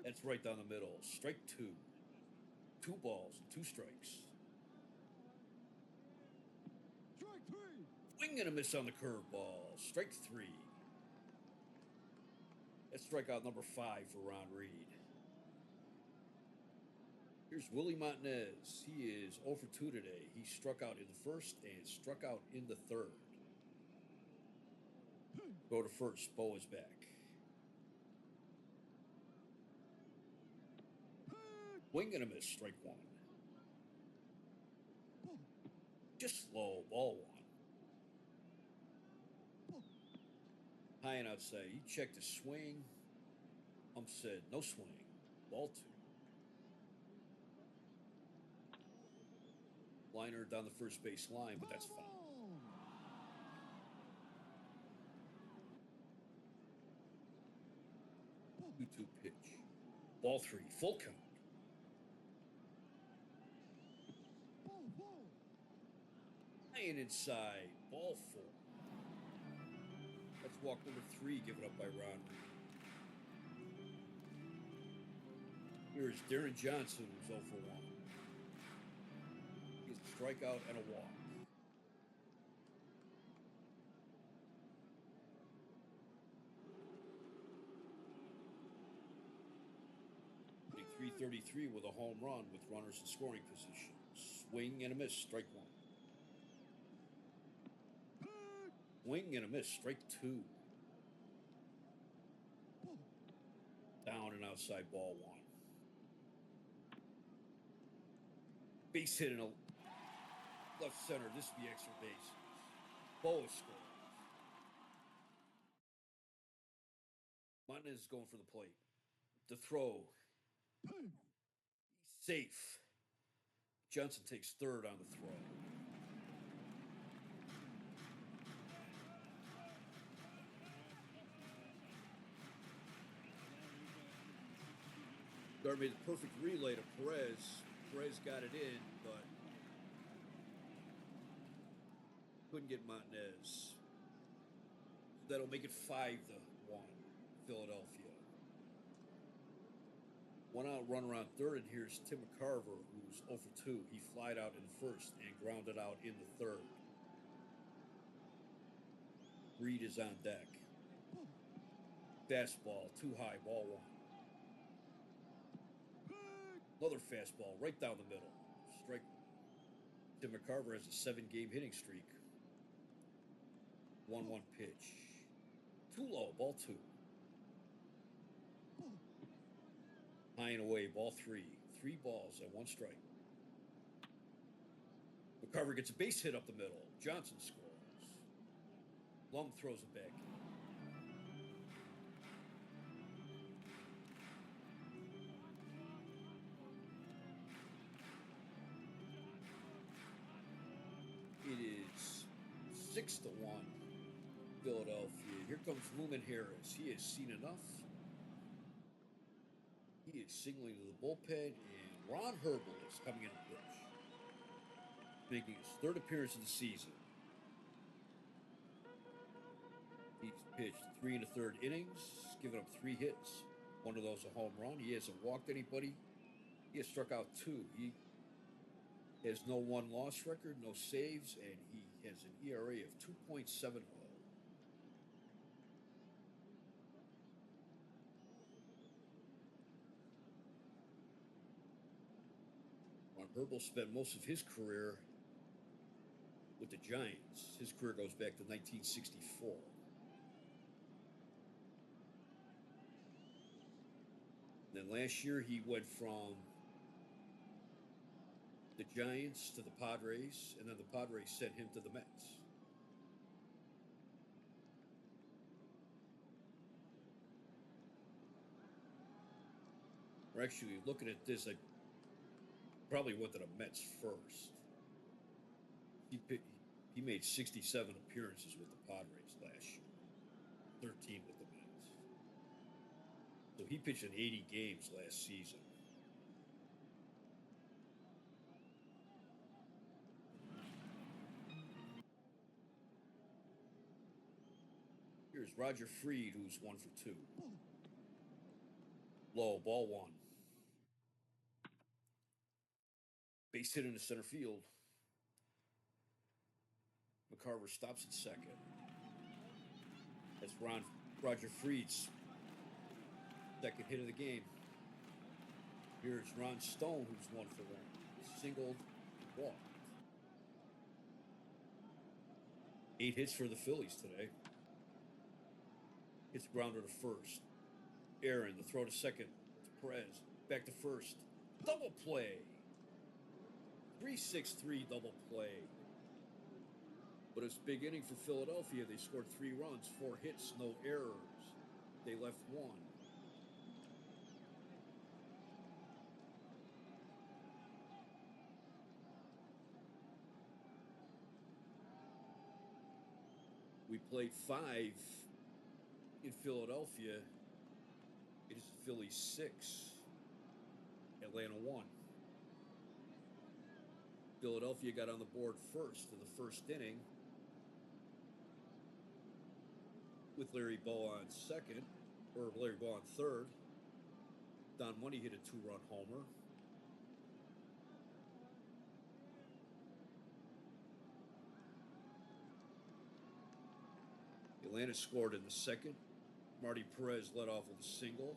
That's right down the middle, strike 2. 2 balls and 2 strikes. Strike 3. Swing and a miss on the curveball, strike 3. That's strikeout number 5 for Ron Reed. Here's Willie Martinez. He is 0 for 2 today. He struck out in the first and struck out in the third. Go to first. Boa's back. Swing and a miss. Strike 1. Just slow. Ball 1. High and outside. He checked the swing. Said no swing. Ball 2. Liner down the first base line, but that's fine. 2-2 pitch. Ball 3. Full count. High and inside. Ball 4. That's walk number 3 given up by Ron Reed. Here's Darren Johnson, who's 0 for 1. He gets a strikeout and a walk. Hitting .333 with a home run with runners in scoring position. Swing and a miss, strike 1. Swing and a miss, strike 2. Down and outside, ball 1. Base hit in a left center. This would be extra bases. Boa scores. Martinez is going for the plate. The throw. Safe. Johnson takes third on the throw. Gar made the perfect relay to Perez. Perez got it in, but couldn't get Martinez. That'll make it 5-1, Philadelphia. 1 out, run around third, and here's Tim McCarver, who's 0 for 2. He flied out in the first and grounded out in the third. Reed is on deck. Fastball, too high, ball 1. Another fastball right down the middle. Strike. Tim McCarver has a 7-game hitting streak. 1-1 pitch. Too low, ball 2. High and away, ball 3. 3 balls and 1 strike. McCarver gets a base hit up the middle. Johnson scores. Lum throws it back. It is 6-1. Philadelphia. Here comes Lumen Harris. He has seen enough. He is signaling to the bullpen, and Ron Herbel is coming in to pitch, making his third appearance of the season. He's pitched 3 1/3 innings, given up 3 hits. One of those a home run. He hasn't walked anybody. He has struck out 2. He has no one-loss record, no saves, and he has an ERA of 2.70. Ron Herbel spent most of his career with the Giants. His career goes back to 1964. Then last year he went from the Giants to the Padres, and then the Padres sent him to the Mets. We're actually looking at this. I probably went to the Mets first. He made 67 appearances with the Padres last year, 13 with the Mets. So he pitched in 80 games last season. Here's Roger Freed, who's 1 for 2. Low, ball 1. Base hit into center field. McCarver stops at second. That's Roger Freed's second hit of the game. Here's Ron Stone, who's 1 for 1. Singled, walked. 8 hits for the Phillies today. Hits grounder to first. Aaron, the throw to second. To Perez. Back to first. Double play. 3-6-3 double play. But it's a big inning for Philadelphia. They scored 3 runs, 4 hits, no errors. They left 1. We played 5 in Philadelphia. It is Phillies 6, Atlanta 1. Philadelphia got on the board first in the first inning with Larry Bowa on second, or Larry Bowa on third. Don Money hit a 2-run homer. Atlanta scored in the second. Marty Perez led off with a single.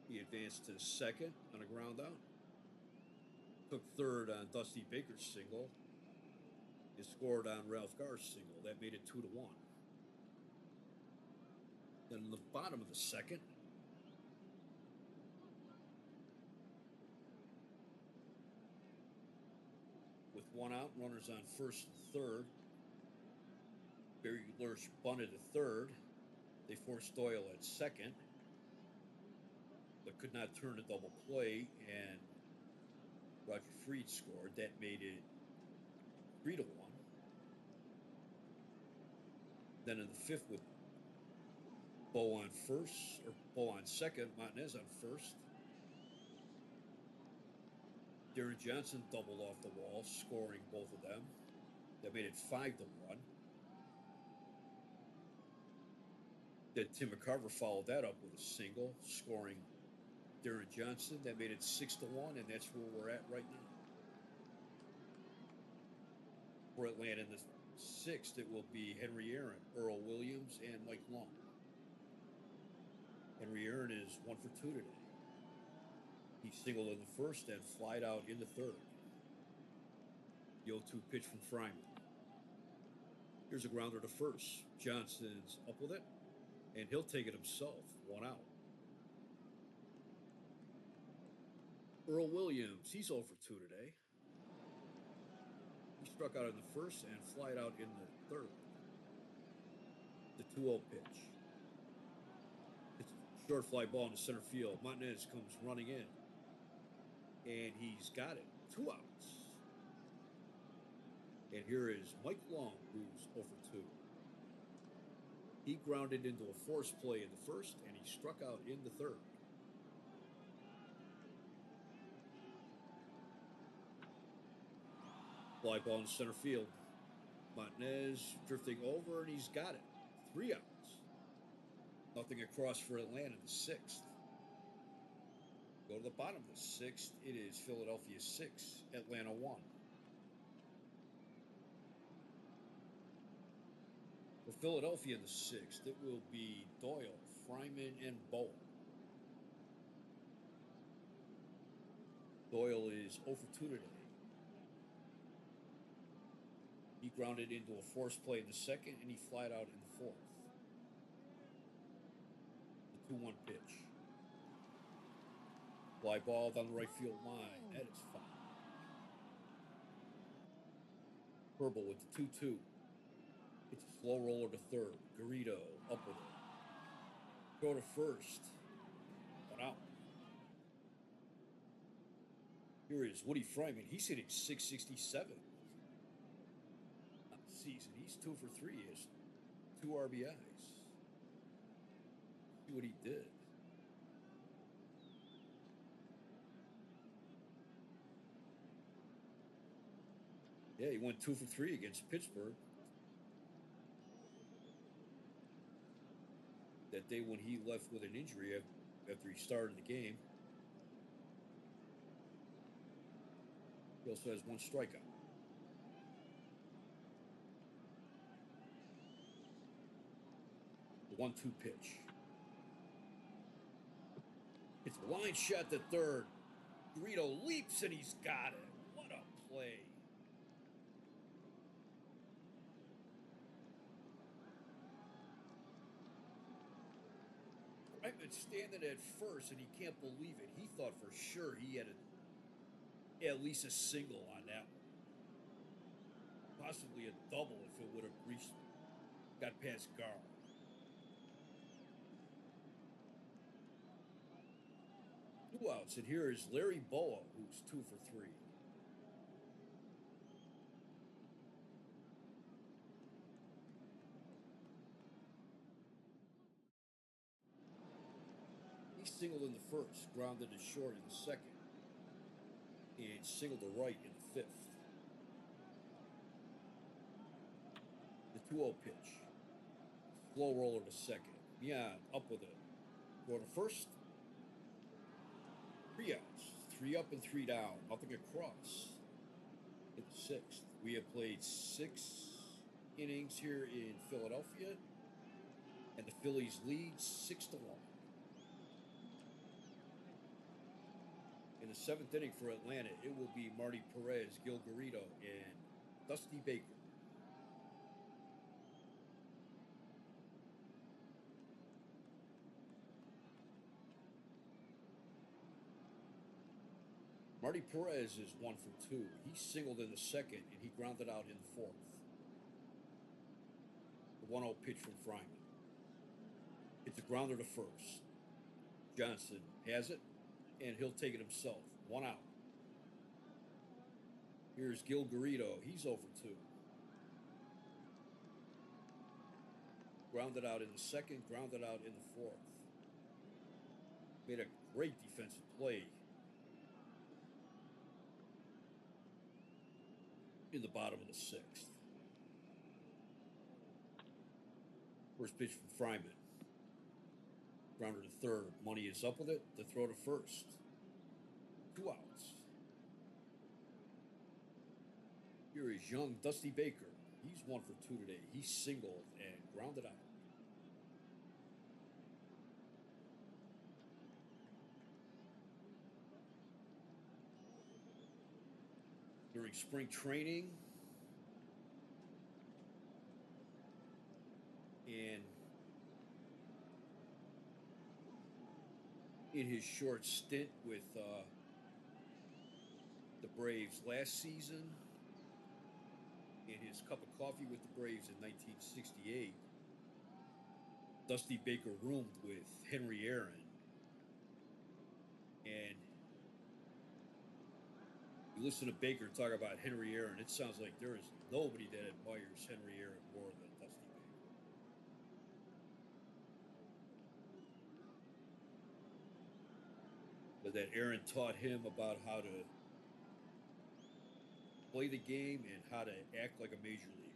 He advanced to second on a ground out. Took third on Dusty Baker's single. He scored on Ralph Garr's single. That made it 2-1. Then in the bottom of the second, with 1 out, runners on first and third, Barry Lurch bunted to third. They forced Doyle at second, but could not turn a double play, and Roger Freed scored. That made it 3-1. Then in the fifth, with Bo on first, or Bo on second, Montanez on first, Darren Johnson doubled off the wall, scoring both of them. That made it 5-1. Then Tim McCarver followed that up with a single, scoring Darren Johnson. That made it 6-1, and that's where we're at right now. For Atlanta in the sixth, it will be Henry Aaron, Earl Williams, and Mike Long. Henry Aaron is 1 for 2 today. He singled in the first and flied out in the third. The 0-2 pitch from Fryman. Here's a grounder to first. Johnson's up with it, and he'll take it himself. 1 out. Earl Williams, he's 0 for 2 today. He struck struck out in the first and flied out in the third. The 2-0 pitch. It's a short fly ball into center field. Martinez comes running in. And he's got it. 2 outs. And here is Mike Long, who's 0 for 2. He grounded into a force play in the first, and he struck out in the third. Fly ball in center field. Martinez drifting over, and he's got it. 3 outs. Nothing across for Atlanta in the 6th. Go to the bottom of the 6th. It is Philadelphia 6, Atlanta 1. For Philadelphia in the 6th, it will be Doyle, Fryman, and Boa. Doyle is 0 for 2 today. He grounded into a force play in the second, and he flied out in the fourth. The 2-1 pitch. Fly ball down the right field line. That is foul. Herbal with the 2-2. It's a slow roller to third. Garrido up with it. Go to first. 1 out. Here is Woody Fryman. He's hitting .667 on the season. He's 2 for 3. He has 2 RBIs. See what he did. Yeah, he went 2 for 3 against Pittsburgh. That day when he left with an injury after he started the game. He also has 1 strikeout. The 1-2 pitch. It's a line shot to third. Garrido leaps and he's got it. What a play. I've been standing at first, and he can't believe it. He thought for sure he had at least a single on that one. Possibly a double if it would have reached, got past Gar. Two outs, and here is Larry Boa, who's 2 for 3. He singled in the first, grounded to short in the second, and singled to right in the 5th. The 2-0 pitch. Slow roller to second. Mian up with it. Go to first. 3 outs. 3 up and 3 down. Nothing across. In the 6th. We have played 6 innings here in Philadelphia, and the Phillies lead 6-1. In the 7th inning for Atlanta, it will be Marty Perez, Gil Garrido, and Dusty Baker. Marty Perez is 1 for 2. He singled in the second, and he grounded out in the 4th. The 1-0 pitch from Fryman. It's a grounder to first. Johnson has it, and he'll take it himself. 1 out. Here's Gil Garrido. He's 0 for 2. Grounded out in the second, grounded out in the 4th. Made a great defensive play in the bottom of the 6th. First pitch from Fryman. Grounder to third. Money is up with it. The throw to first. 2 outs. Here is young Dusty Baker. He's 1 for 2 today. He singled and grounded out. During spring training and in his short stint with the Braves last season, his cup of coffee with the Braves in 1968, Dusty Baker roomed with Henry Aaron, and you listen to Baker talk about Henry Aaron, it sounds like there is nobody that admires Henry Aaron more than Dusty Baker. But that Aaron taught him about how to play the game and how to act like a major leaguer.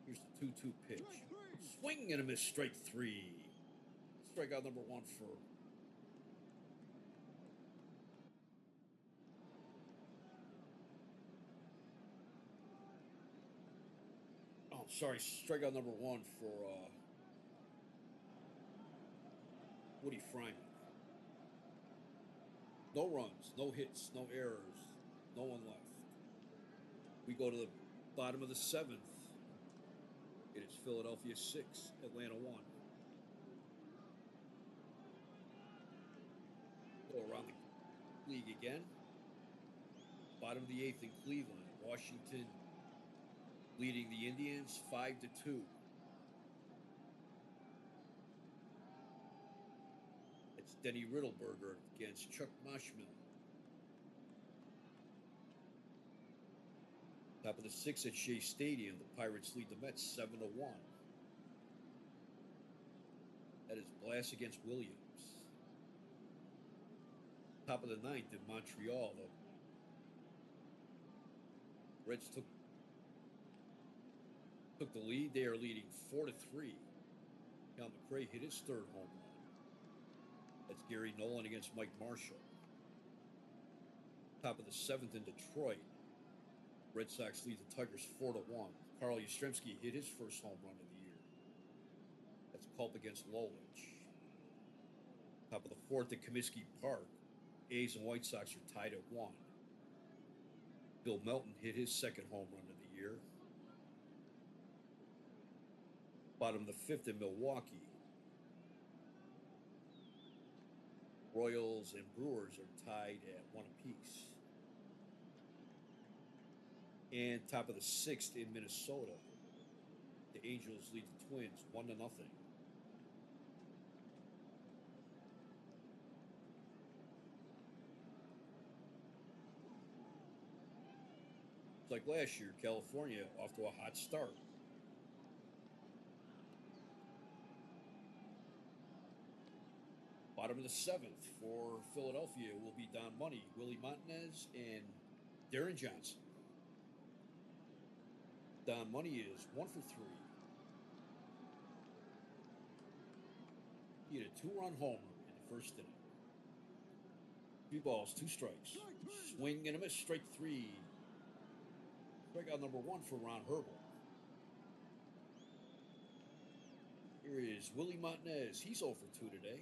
Here's the 2-2 pitch. Swing and a miss, strike three. Strikeout number one for strikeout number one for Woody Fryman. No runs, no hits, no errors, no one left. We go to the bottom of the seventh. It is Philadelphia 6, Atlanta 1. Go around the league again. Bottom of the eighth in Cleveland. Washington leading the Indians 5-2. It's Denny Riddleberger against Chuck Moshmill. Top of the sixth at Shea Stadium, the Pirates lead the Mets 7-1. That is Blas against Williams. Top of the ninth in Montreal, the Reds took the lead. They are leading 4-3. Cal McRae hit his third home run. That's Gary Nolan against Mike Marshall. Top of the seventh in Detroit. Red Sox lead the Tigers 4-1. Carl Yastrzemski hit his first home run of the year. That's Culp against Lolich. Top of the fourth at Comiskey Park. A's and White Sox are tied at 1. Bill Melton hit his second home run of the year. Bottom of the fifth in Milwaukee. Royals and Brewers are tied at 1 apiece. And top of the sixth in Minnesota. The Angels lead the Twins 1-0. It's like last year, California off to a hot start. Bottom of the seventh for Philadelphia will be Don Money, Willie Montanez, and Darren Johnson. Don Money is 1 for 3. He hit a 2-run homer in the first inning. 3 balls, 2 strikes. Swing and a miss, strike 3. Strikeout number 1 for Ron Herbel. Here is Willie Montanez. He's 0 for 2 today.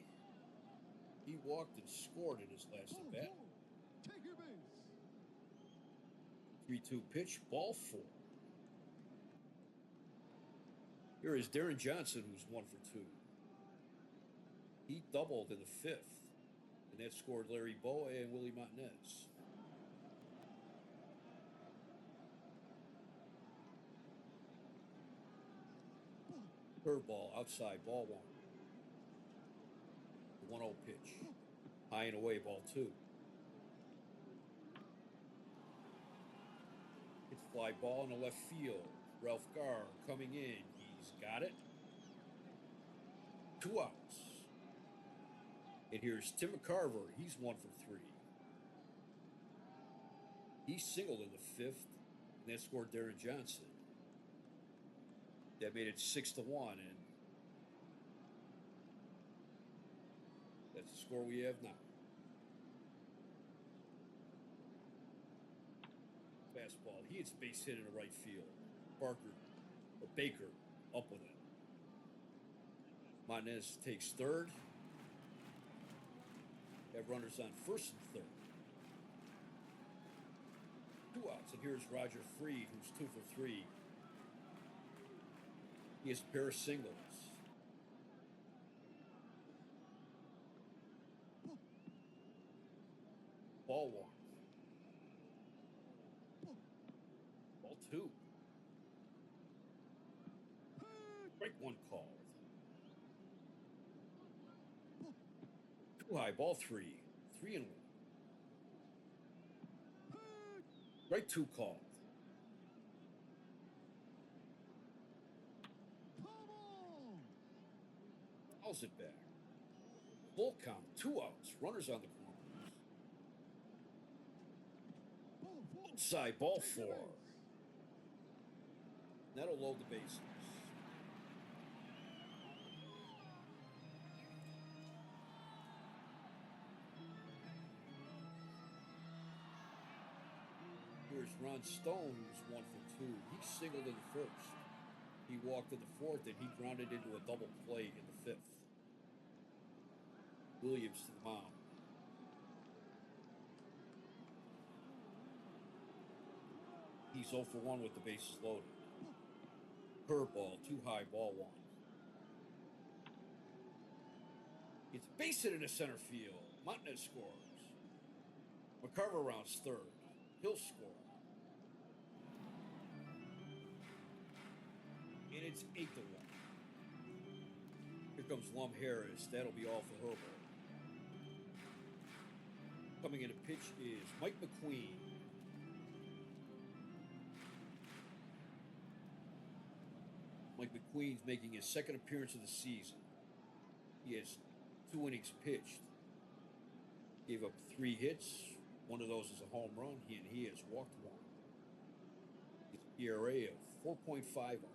He walked and scored in his last at bat. 3-2 pitch, ball 4. Here is Darren Johnson, who's 1 for 2. He doubled in the fifth, and that scored Larry Boa and Willie Montanez. Curveball outside, ball 1. 1-0 pitch. High and away, ball 2. It's fly ball in the left field. Ralph Garr coming in. He's got it. 2 outs. And here's Tim McCarver. He's 1 for 3. He singled in the fifth, and that scored Darren Johnson. That made it 6-1, and that's the score we have now. Fastball. He hits base hit in the right field. Baker up with it. Montanez takes third. Have runners on first and third. 2 outs, and here's Roger Freed, who's 2 for 3. He has a pair of singles. Ball 1. 2. Strike 1 called. 2 high, ball 3. 3 and 1. Strike 2 called. Fouls it back. Full count. 2 outs. Runners on the corners. Outside, ball 4. That'll load the bases. Here's Ron Stone, who's 1 for 2. He singled in the first. He walked in the fourth, and he grounded into a double play in the fifth. Williams to the mound. He's 0 for 1 with the bases loaded. Curveball, 2 high, ball 1. It's a base hit into center field. Montanez scores. McCarver rounds third. He'll score. And it's 8 to 1. Here comes Lum Harris. That'll be all for Herbert. Coming in to pitch is Mike McQueen. Mike McQueen's making his second appearance of the season. He has 2 innings pitched. Gave up 3 hits. One of those is a home run. He has walked 1. His ERA of 4.50.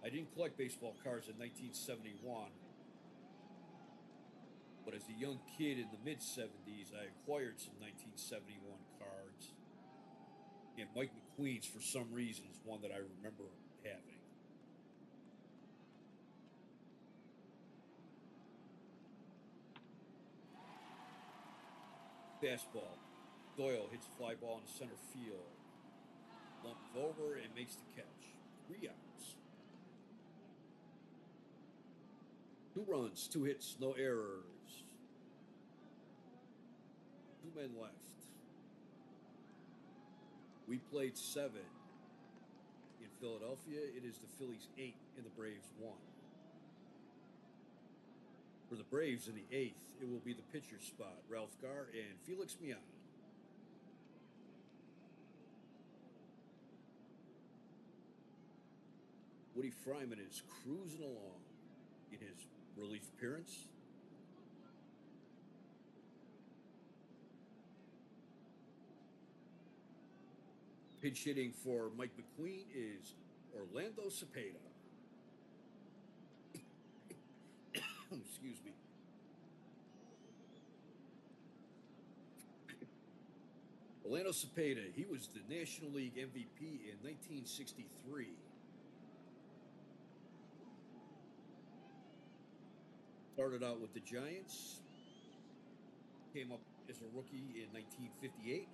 I didn't collect baseball cards in 1971, but as a young kid in the mid-70s, I acquired some 1971 cards. And Mike McQueen's, for some reason, is one that I remember having. Fastball. Doyle hits a fly ball in center field. Lumps over and makes the catch. 3 outs. 2 runs, 2 hits, no errors. 2 men left. We played 7 in Philadelphia. It is the Phillies 8 and the Braves 1. For the Braves in the 8th, it will be the pitcher's spot, Ralph Garr and Felix Miana. Woody Fryman is cruising along in his relief appearance. Pinch hitting for Mike McQueen is Orlando Cepeda. Excuse me. Orlando Cepeda, he was the National League MVP in 1963. Started out with the Giants. Came up as a rookie in 1958.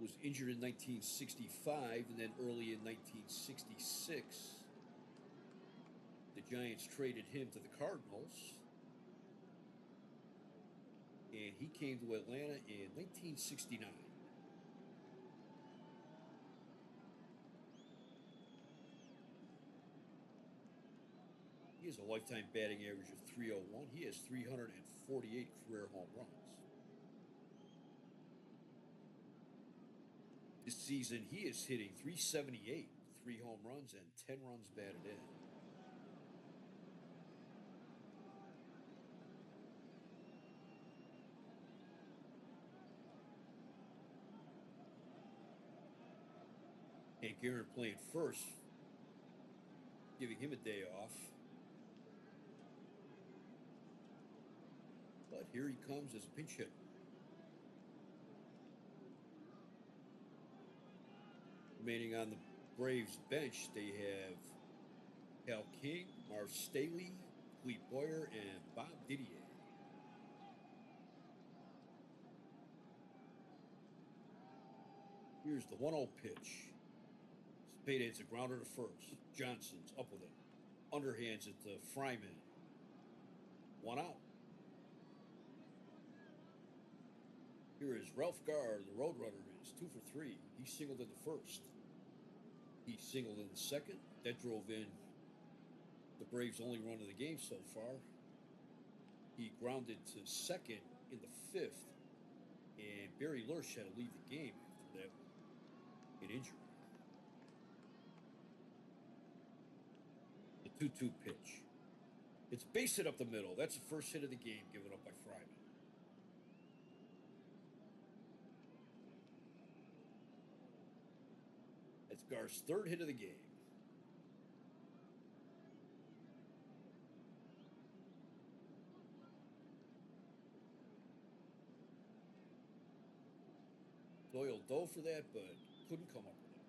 Was injured in 1965 and then early in 1966. The Giants traded him to the Cardinals. And he came to Atlanta in 1969. He has a lifetime batting average of .301. He has 348 career home runs. This season, he is hitting .378, 3 home runs and 10 runs batted in. Hank Aaron playing first, giving him a day off. But here he comes as a pinch hitter. Remaining on the Braves bench, they have Hal King, Marv Staley, Clete Boyer, and Bob Didier. Here's the 1-0 pitch. Spade hits a grounder to first. Johnson's up with it. Underhands it to Fryman. One out. Here is Ralph Garr, the Roadrunner, is 2 for 3. He singled in the first. He singled in the second. That drove in the Braves' only run of the game so far. He grounded to second in the fifth, and Barry Lurch had to leave the game after that an injury. The 2-2 pitch. It's base hit up the middle. That's the first hit of the game given up by Fryman. That's Gar's third hit of the game. Doyle dove for that, but couldn't come up with it.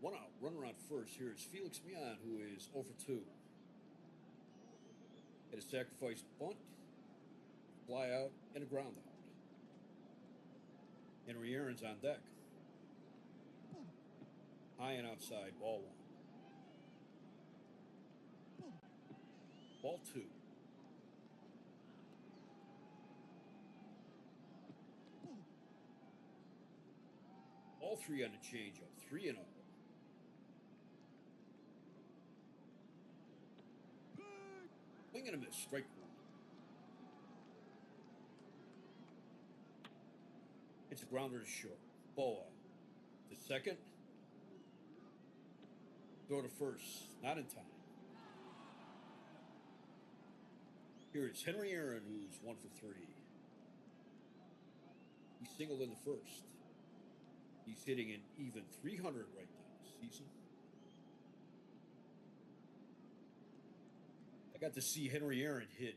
One out, runner on first. Here is Felix Mian, who is 0 for 2. Had a sacrifice bunt, fly out, and a ground out. Henry Aaron's on deck. High and outside, ball one. Ball two. All three on the changeup, 3-0. Swing and a miss, strike one. It's a grounder to short. Boa to second. Throw to first, not in time. Here it's Henry Aaron, who's 1 for 3. He singled in the first. He's hitting an even 300 right now this season. I got to see Henry Aaron hit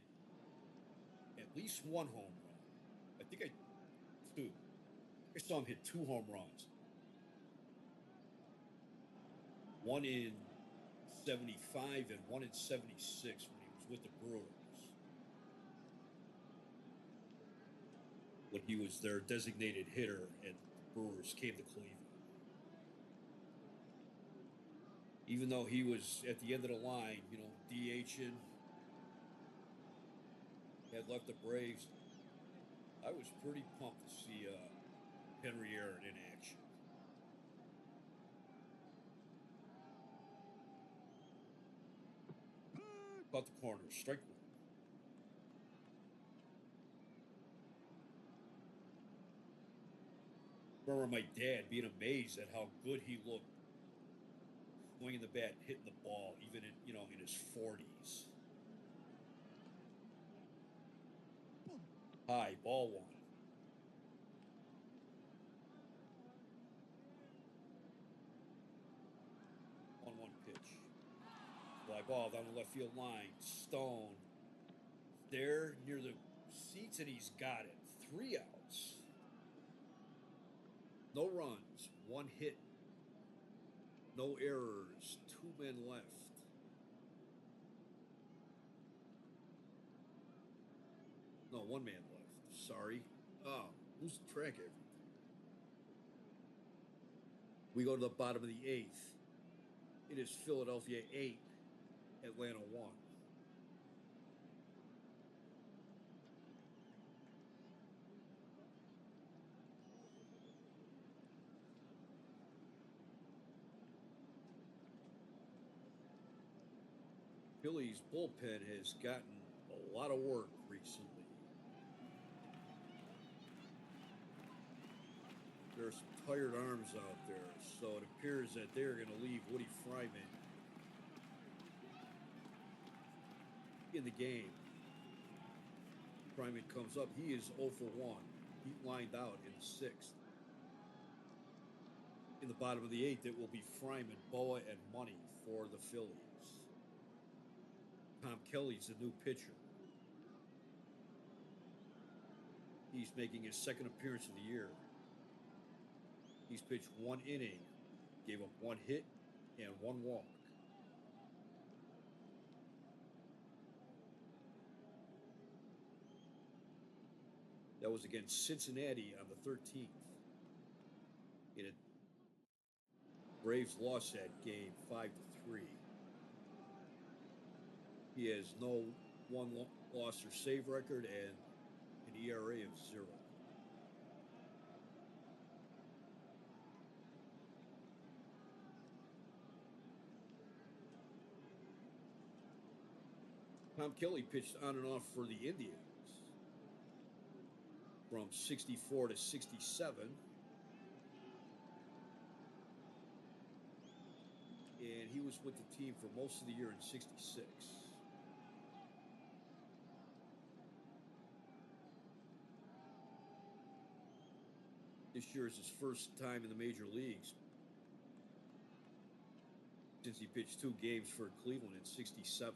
at least one home run. I think two. I saw him hit 2 home runs. One in 75 and one in 76 when he was with the Brewers. When he was their designated hitter and the Brewers came to Cleveland. Even though he was at the end of the line, DHing, had left the Braves, I was pretty pumped to see Henry Aaron in action. About the corner, strike one. Remember my dad being amazed at how good he looked swinging the bat, hitting the ball, even in his 40s. High, ball one. On 1 pitch. Fly ball down the left field line. Stone there near the seats, and he's got it. 3 outs. No runs, 1 hit. No errors, 2 men left. No, 1 man left. Sorry. Oh, losing track of everything. We go to the bottom of the 8th. It is Philadelphia 8, Atlanta 1. Phillies bullpen has gotten a lot of work recently. There are some tired arms out there, so it appears that they're going to leave Woody Fryman in the game. Fryman comes up. He is 0 for 1. He lined out in the 6th. In the bottom of the 8th, it will be Fryman, Boa, and Money for the Phillies. Tom Kelly's the new pitcher. He's making his 2nd appearance of the year. He's pitched 1 inning, gave up 1 hit and 1 walk. That was against Cincinnati on the 13th. It Braves lost that game 5-3. He has no loss or save record and an ERA of 0. Tom Kelly pitched on and off for the Indians from 64 to 67. And he was with the team for most of the year in 66. This year is his first time in the major leagues since he pitched 2 games for Cleveland in 67.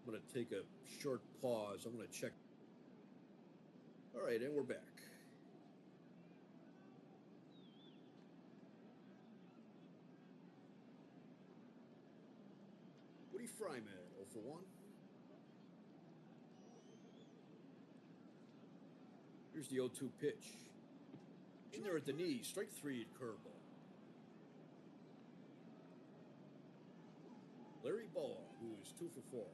I'm going to take a short pause. I'm going to check. All right, and we're back. Woody Fryman, 0 for 1. Here's the 0-2 pitch. In there at the knee, strike 3 at curveball. Larry Bowa, who is 2 for 4.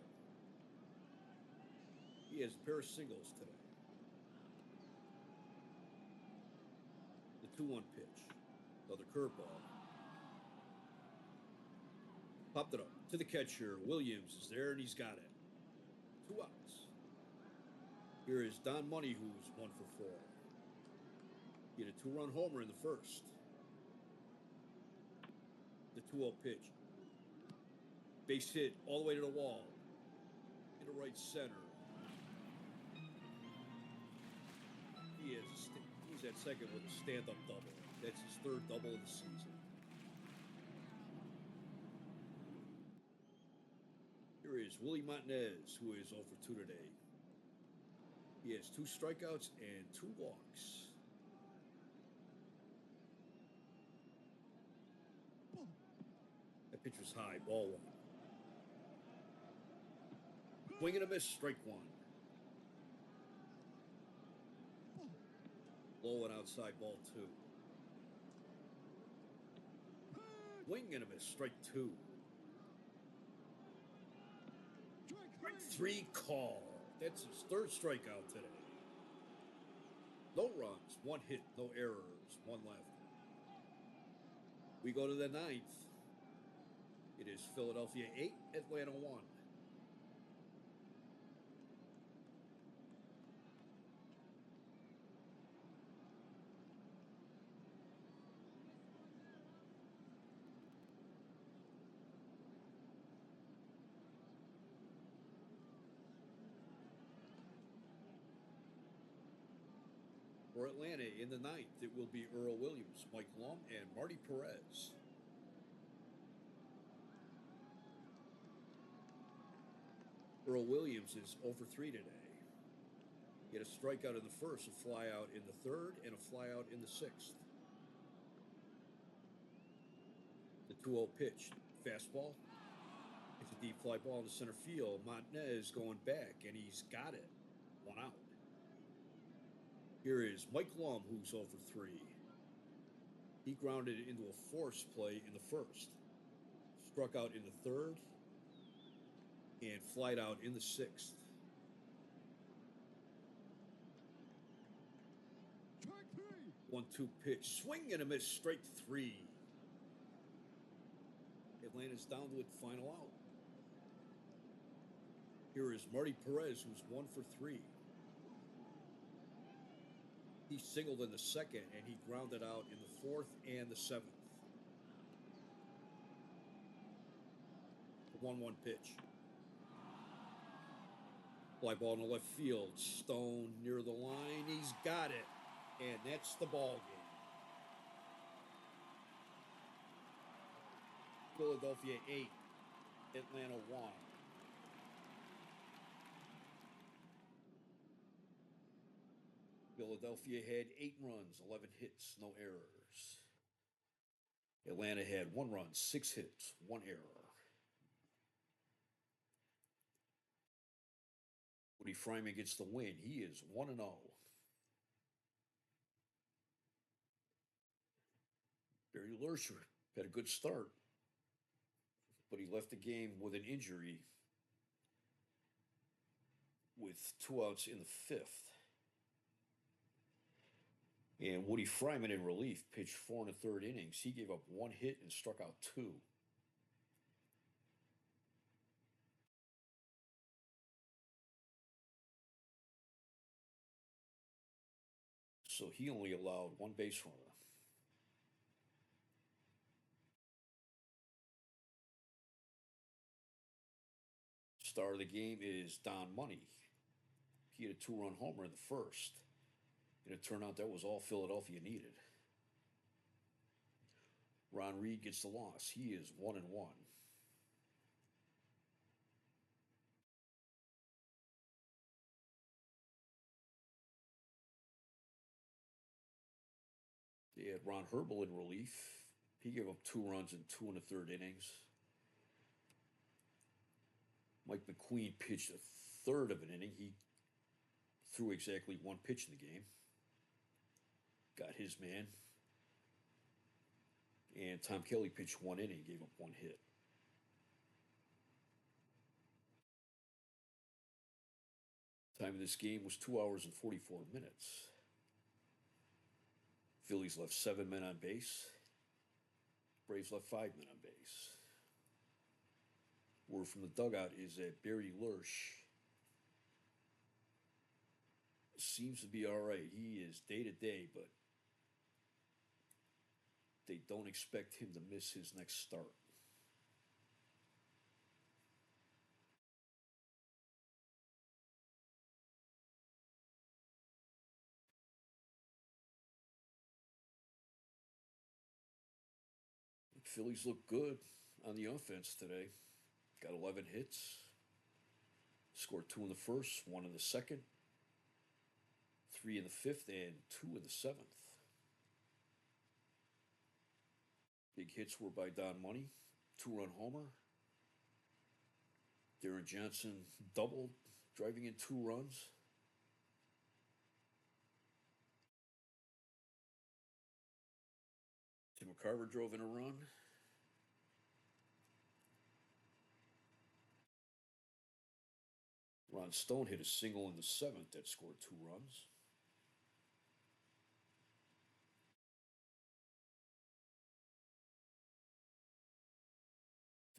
He has a pair of singles today. The 2-1 pitch. Another curveball. Popped it up to the catcher. Williams is there, and he's got it. 2 outs. Here is Don Money, who's 1 for 4. He had a 2-run homer in the first. The 2-0 pitch. Base hit all the way to the wall. Into right center. He's at second with a stand-up double. That's his 3rd double of the season. Here is Willie Montanez, who is 0 for 2 today. He has 2 strikeouts and 2 walks. That pitch was high, ball 1. Swing and a miss, strike 1. Low and outside, ball 2. Swing and a miss, strike 2. Strike 3 call. That's his 3rd strikeout today. No runs, 1 hit, no errors, 1 left. We go to the 9th. It is Philadelphia 8, Atlanta 1. For Atlanta in the 9th, it will be Earl Williams, Mike Lum, and Marty Perez. Earl Williams is 0 for 3 today. He had a strikeout in the first, a flyout in the 3rd, and a flyout in the 6th. The 2-0 pitch, fastball. It's a deep fly ball into center field. Montanez going back, and he's got it. 1 out. Here is Mike Lum, who's 0 for 3. He grounded into a force play in the first. Struck out in the 3rd. And flied out in the 6th. 1-2 pitch. Swing and a miss, strike 3. Atlanta's down to its final out. Here is Marty Perez, who's 1 for 3. He singled in the 2nd, and he grounded out in the 4th and the 7th. The 1-1 pitch. Fly ball in the left field. Stone near the line. He's got it. And that's the ball game. Philadelphia 8, Atlanta 1. Philadelphia had 8 runs, 11 hits, no errors. Atlanta had 1 run, 6 hits, 1 error. Woody Fryman gets the win. He is 1-0. Barry Lurcher had a good start, but he left the game with an injury with 2 outs in the fifth. And Woody Fryman in relief pitched 4 1/3 innings. He gave up 1 hit and struck out 2. So he only allowed 1 base runner. Star of the game is Don Money. He had a 2-run homer in the first. And it turned out that was all Philadelphia needed. Ron Reed gets the loss. He is 1-1. They had Ron Herbel in relief. He gave up 2 runs in 2 1/3 innings. Mike McQueen pitched a third of an inning. He threw exactly 1 pitch in the game. Got his man. And Tom Kelly pitched 1 inning, gave up 1 hit. Time of this game was 2 hours and 44 minutes. Phillies left 7 men on base. Braves left 5 men on base. Word from the dugout is that Barry Lurch seems to be all right. He is day to day, but they don't expect him to miss his next start. The Phillies look good on the offense today. Got 11 hits. Scored 2 in the first, 1 in the second, 3 in the fifth, and 2 in the seventh. Big hits were by Don Money, 2-run homer. Darren Johnson doubled, driving in 2 runs. Tim McCarver drove in a run. Ron Stone hit a single in the seventh that scored 2 runs.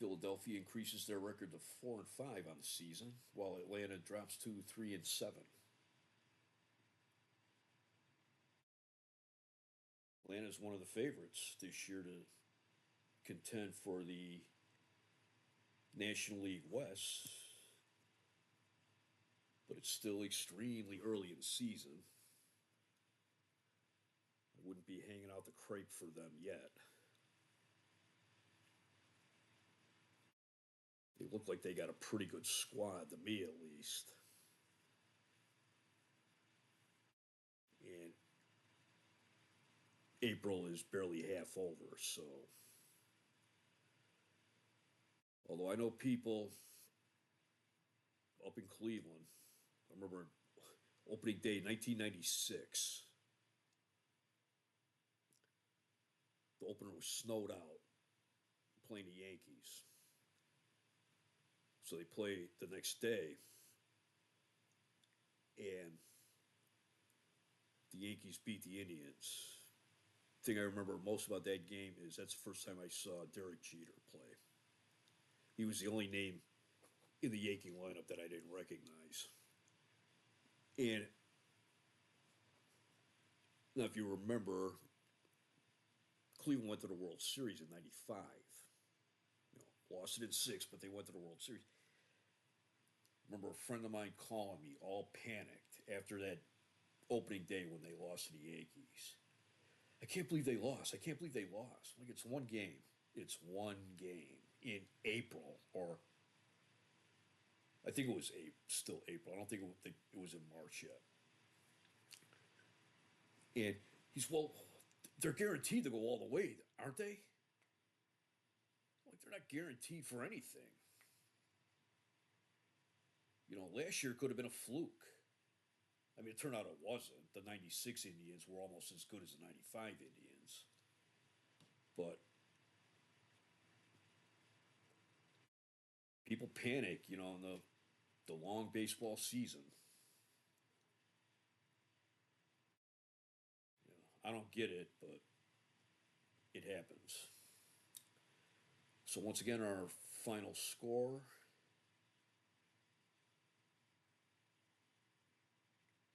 Philadelphia increases their record to 4-5 on the season, while Atlanta drops to 3-7. Atlanta is one of the favorites this year to contend for the National League West, but it's still extremely early in the season. I wouldn't be hanging out the crepe for them yet. They look like they got a pretty good squad, to me at least. And April is barely half over, so. Although I know people up in Cleveland, I remember opening day 1996. The opener was snowed out, playing the Yankees. So they play the next day, and the Yankees beat the Indians. The thing I remember most about that game is that's the first time I saw Derek Jeter play. He was the only name in the Yankee lineup that I didn't recognize. And now, if you remember, Cleveland went to the World Series in '95. Lost it in 6, but they went to the World Series. I remember a friend of mine calling me, all panicked, after that opening day when they lost to the Yankees. I can't believe they lost. I can't believe they lost. Like, it's one game. It's one game in April, or I think it was still April. I don't think it was in March yet. And he's, well, they're guaranteed to go all the way, aren't they? Like, they're not guaranteed for anything. Last year could have been a fluke. I mean, it turned out it wasn't. The 96 Indians were almost as good as the 95 Indians. But people panic, in the long baseball season. I don't get it, but it happens. So, once again, our final score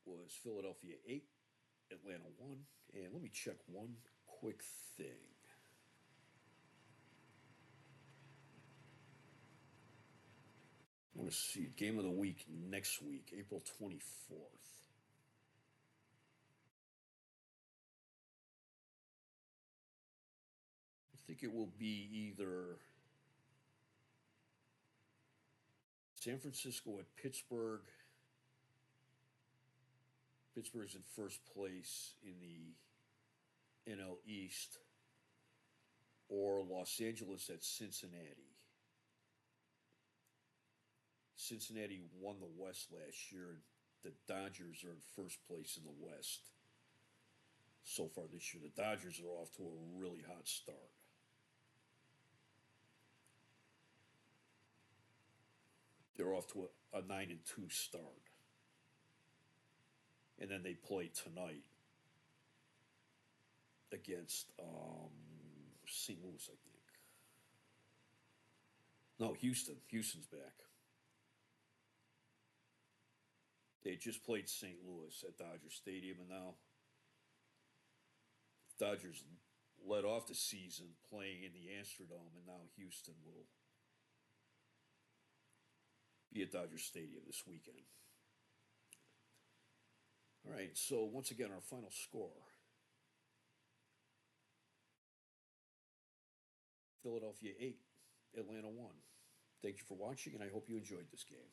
was Philadelphia 8, Atlanta 1. And let me check one quick thing. I want to see game of the week next week, April 24th. I think it will be either San Francisco at Pittsburgh. Pittsburgh's in first place in the NL East, or Los Angeles at Cincinnati. Cincinnati won the West last year, and the Dodgers are in first place in the West so far this year. The Dodgers are off to a really hot start. They're off to a 9-2 start. And then they play tonight against St. Louis, I think. No, Houston. Houston's back. They just played St. Louis at Dodger Stadium, and now Dodgers led off the season playing in the Astrodome, and now Houston will be at Dodger Stadium this weekend. All right, so once again, our final score Philadelphia 8, Atlanta 1. Thank you for watching, and I hope you enjoyed this game.